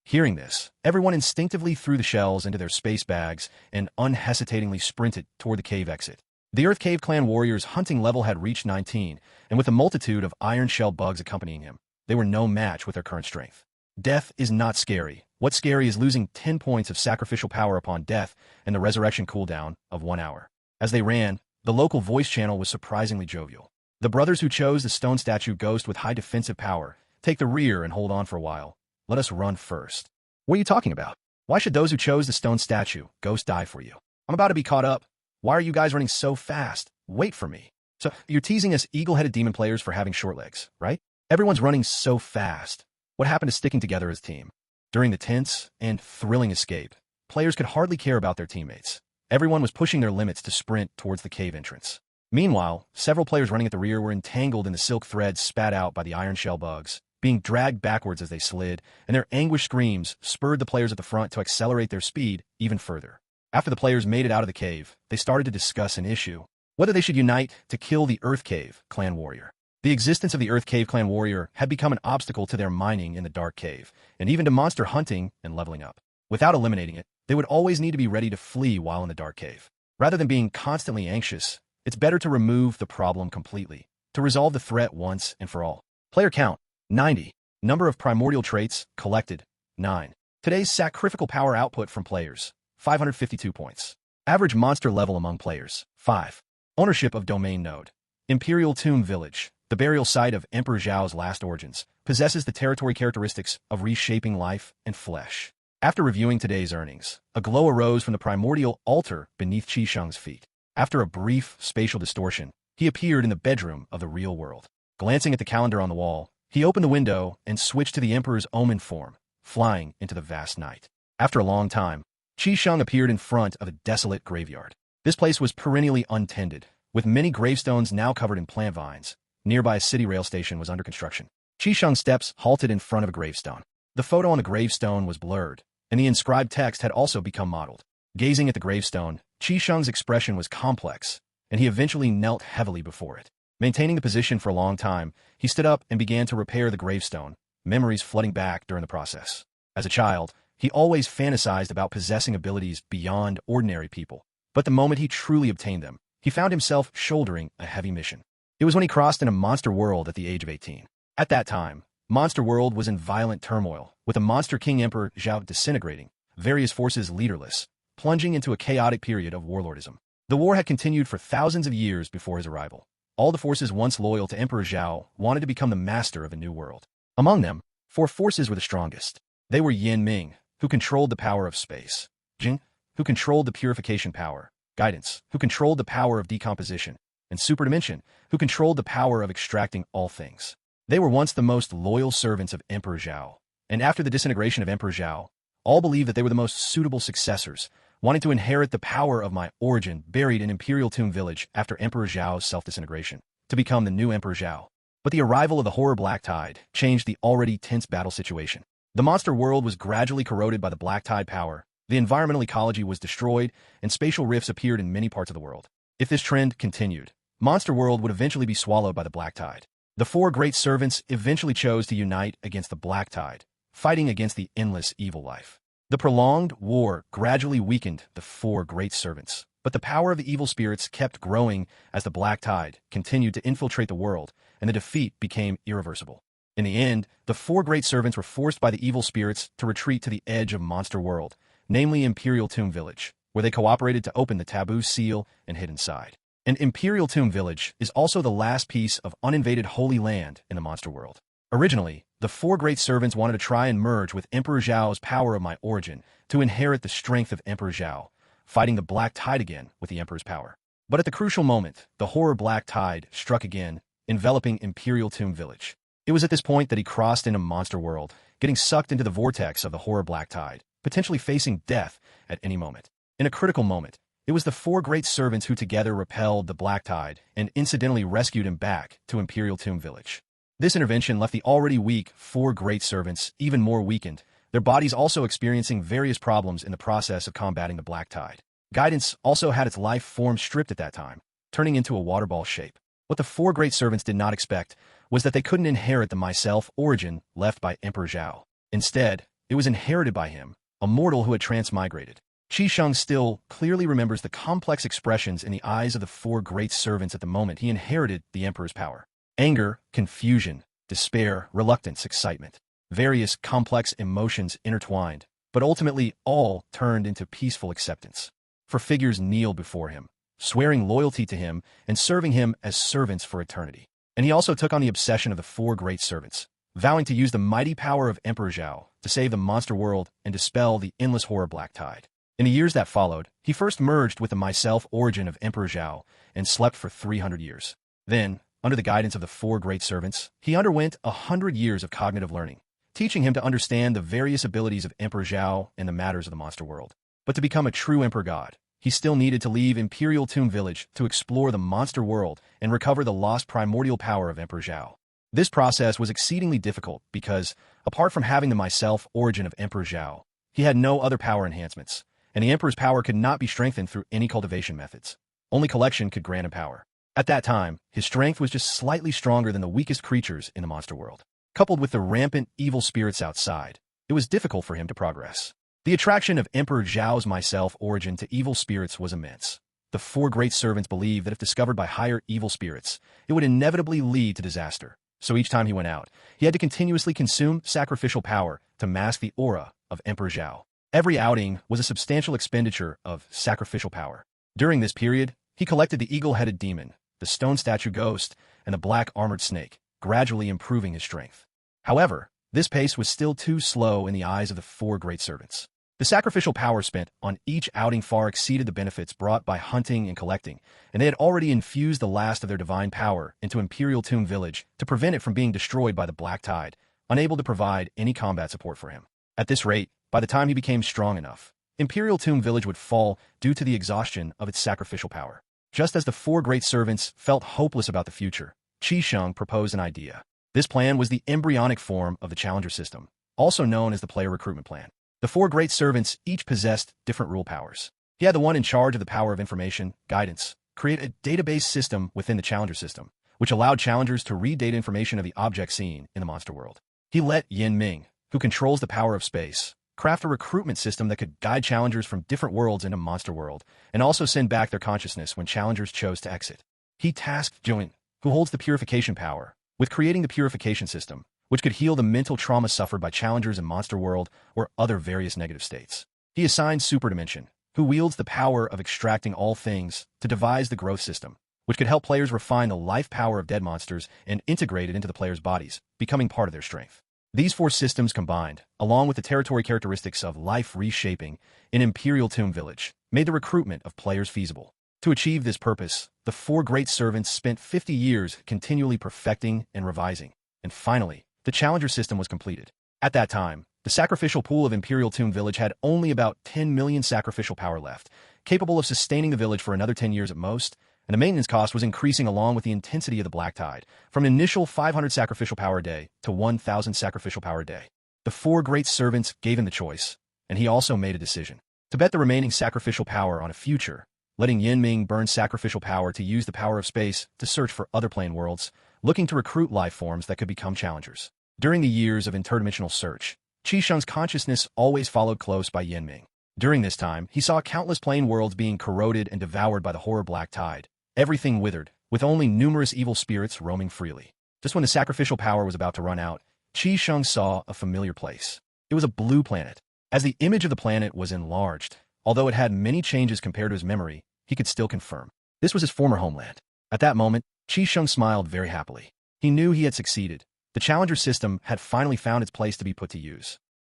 Hearing this, everyone instinctively threw the shells into their space bags and unhesitatingly sprinted toward the cave exit. The Earth Cave clan warrior's hunting level had reached 19, and with a multitude of iron shell bugs accompanying him, they were no match with their current strength. Death is not scary. What's scary is losing 10 points of sacrificial power upon death and the resurrection cooldown of 1 hour. As they ran, the local voice channel was surprisingly jovial. The brothers who chose the Stone Statue Ghost with high defensive power, take the rear and hold on for a while. Let us run first. What are you talking about? Why should those who chose the Stone Statue Ghost die for you? I'm about to be caught up. Why are you guys running so fast? Wait for me. So, you're teasing us Eagle-Headed Demon players for having short legs, right? Everyone's running so fast. What happened to sticking together as a team? During the tense and thrilling escape, players could hardly care about their teammates. Everyone was pushing their limits to sprint towards the cave entrance. Meanwhile, several players running at the rear were entangled in the silk threads spat out by the iron shell bugs, being dragged backwards as they slid, and their anguished screams spurred the players at the front to accelerate their speed even further. After the players made it out of the cave, they started to discuss an issue: whether they should unite to kill the Earth Cave clan warrior. The existence of the Earth Cave clan warrior had become an obstacle to their mining in the dark cave, and even to monster hunting and leveling up. Without eliminating it, they would always need to be ready to flee while in the dark cave. Rather than being constantly anxious, it's better to remove the problem completely, to resolve the threat once and for all. Player count, 90. Number of primordial traits, collected, 9. Today's sacrificial power output from players, 552 points. Average monster level among players, 5. Ownership of domain node. Imperial Tomb Village, the burial site of Emperor Zhao's last origins, possesses the territory characteristics of reshaping life and flesh. After reviewing today's earnings, a glow arose from the primordial altar beneath Sheng's feet. After a brief spatial distortion, he appeared in the bedroom of the real world. Glancing at the calendar on the wall, he opened the window and switched to the Emperor's omen form, flying into the vast night. After a long time, Sheng appeared in front of a desolate graveyard. This place was perennially untended, with many gravestones now covered in plant vines. Nearby a city rail station was under construction. Sheng's steps halted in front of a gravestone. The photo on the gravestone was blurred, and the inscribed text had also become mottled. Gazing at the gravestone, Sheng's expression was complex, and he eventually knelt heavily before it. Maintaining the position for a long time, he stood up and began to repair the gravestone, memories flooding back during the process. As a child, he always fantasized about possessing abilities beyond ordinary people, but the moment he truly obtained them, he found himself shouldering a heavy mission. It was when he crossed into Monster World at the age of 18. At that time, Monster World was in violent turmoil, with the Monster King Emperor Zhao disintegrating, various forces leaderless, plunging into a chaotic period of warlordism. The war had continued for thousands of years before his arrival. All the forces once loyal to Emperor Zhao wanted to become the master of a new world. Among them, 4 forces were the strongest. They were Yin Ming, who controlled the power of space; Jing, who controlled the purification power; Guidance, who controlled the power of decomposition; and Superdimension, who controlled the power of extracting all things. They were once the most loyal servants of Emperor Zhao, and after the disintegration of Emperor Zhao, all believed that they were the most suitable successors, wanting to inherit the power of my origin buried in Imperial Tomb Village after Emperor Zhao's self-disintegration, to become the new Emperor Zhao. But the arrival of the Horror Black Tide changed the already tense battle situation. The monster world was gradually corroded by the Black Tide power, the environmental ecology was destroyed, and spatial rifts appeared in many parts of the world. If this trend continued, Monster World would eventually be swallowed by the Black Tide. The 4 great servants eventually chose to unite against the Black Tide, fighting against the endless evil life. The prolonged war gradually weakened the 4 great servants, but the power of the evil spirits kept growing as the Black Tide continued to infiltrate the world, and the defeat became irreversible. In the end, the 4 great servants were forced by the evil spirits to retreat to the edge of Monster World, namely Imperial Tomb Village, where they cooperated to open the taboo seal and hid inside. And Imperial Tomb Village is also the last piece of uninvaded holy land in the monster world. Originally, the 4 great servants wanted to try and merge with Emperor Zhao's power of my origin to inherit the strength of Emperor Zhao, fighting the Black Tide again with the Emperor's power. But at the crucial moment, the Horror Black Tide struck again, enveloping Imperial Tomb Village. It was at this point that he crossed into Monster World, getting sucked into the vortex of the Horror Black Tide, potentially facing death at any moment. In a critical moment, it was the 4 great servants who together repelled the Black Tide and incidentally rescued him back to Imperial Tomb Village. This intervention left the already weak 4 great servants even more weakened, their bodies also experiencing various problems in the process of combating the Black Tide. Guidance also had its life form stripped at that time, turning into a water ball shape. What the 4 great servants did not expect was that they couldn't inherit the myself origin left by Emperor Zhao. Instead, it was inherited by him, a mortal who had transmigrated. Sheng still clearly remembers the complex expressions in the eyes of the 4 great servants at the moment he inherited the Emperor's power. Anger, confusion, despair, reluctance, excitement. Various complex emotions intertwined, but ultimately all turned into peaceful acceptance. 4 figures kneeled before him, swearing loyalty to him and serving him as servants for eternity. And he also took on the obsession of the 4 great servants, vowing to use the mighty power of Emperor Zhao to save the monster world and dispel the endless horror Black Tide. In the years that followed, he first merged with the myself origin of Emperor Zhao and slept for 300 years. Then, under the guidance of the 4 great servants, he underwent 100 years of cognitive learning, teaching him to understand the various abilities of Emperor Zhao and the matters of the monster world. But to become a true Emperor God, he still needed to leave Imperial Tomb Village to explore the monster world and recover the lost primordial power of Emperor Zhao. This process was exceedingly difficult because, apart from having the myself origin of Emperor Zhao, he had no other power enhancements, and the Emperor's power could not be strengthened through any cultivation methods. Only collection could grant him power. At that time, his strength was just slightly stronger than the weakest creatures in the monster world. Coupled with the rampant evil spirits outside, it was difficult for him to progress. The attraction of Emperor Zhao's myself origin to evil spirits was immense. The four great servants believed that if discovered by higher evil spirits, it would inevitably lead to disaster. So each time he went out, he had to continuously consume sacrificial power to mask the aura of Emperor Zhao. Every outing was a substantial expenditure of sacrificial power. During this period, he collected the eagle-headed demon, the stone statue ghost, and the black armored snake, gradually improving his strength. However, this pace was still too slow in the eyes of the four great servants. The sacrificial power spent on each outing far exceeded the benefits brought by hunting and collecting, and they had already infused the last of their divine power into Imperial Tomb Village to prevent it from being destroyed by the Black Tide, unable to provide any combat support for him. At this rate, by the time he became strong enough, Imperial Tomb Village would fall due to the exhaustion of its sacrificial power. Just as the four great servants felt hopeless about the future, Sheng proposed an idea. This plan was the embryonic form of the Challenger system, also known as the player recruitment plan. The four great servants each possessed different rule powers. He had the one in charge of the power of information, guidance, create a database system within the Challenger system, which allowed challengers to read data information of the objects seen in the monster world. He let Yin Ming, who controls the power of space, craft a recruitment system that could guide challengers from different worlds into monster world, and also send back their consciousness when challengers chose to exit. He tasked Jun, who holds the purification power, with creating the purification system, which could heal the mental trauma suffered by challengers in monster world or other various negative states. He assigned Super Dimension, who wields the power of extracting all things, to devise the growth system, which could help players refine the life power of dead monsters and integrate it into the players' bodies, becoming part of their strength. These four systems combined, along with the territory characteristics of life reshaping in Imperial Tomb Village, made the recruitment of players feasible. To achieve this purpose, the four great servants spent 50 years continually perfecting and revising, and finally, the Challenger system was completed. At that time, the sacrificial pool of Imperial Tomb Village had only about 10 million sacrificial power left, capable of sustaining the village for another 10 years at most, and the maintenance cost was increasing along with the intensity of the Black Tide, from an initial 500 sacrificial power a day to 1,000 sacrificial power a day. The four great servants gave him the choice, and he also made a decision. To bet the remaining sacrificial power on a future, letting Yin Ming burn sacrificial power to use the power of space to search for other plane worlds, looking to recruit life forms that could become challengers. During the years of interdimensional search, Sheng's consciousness always followed close by Yin Ming. During this time, he saw countless plane worlds being corroded and devoured by the horror Black Tide. Everything withered, with only numerous evil spirits roaming freely. Just when the sacrificial power was about to run out, Sheng saw a familiar place. It was a blue planet. As the image of the planet was enlarged, although it had many changes compared to his memory, he could still confirm. This was his former homeland. At that moment, Sheng smiled very happily. He knew he had succeeded. The Challenger system had finally found its place to be put to use.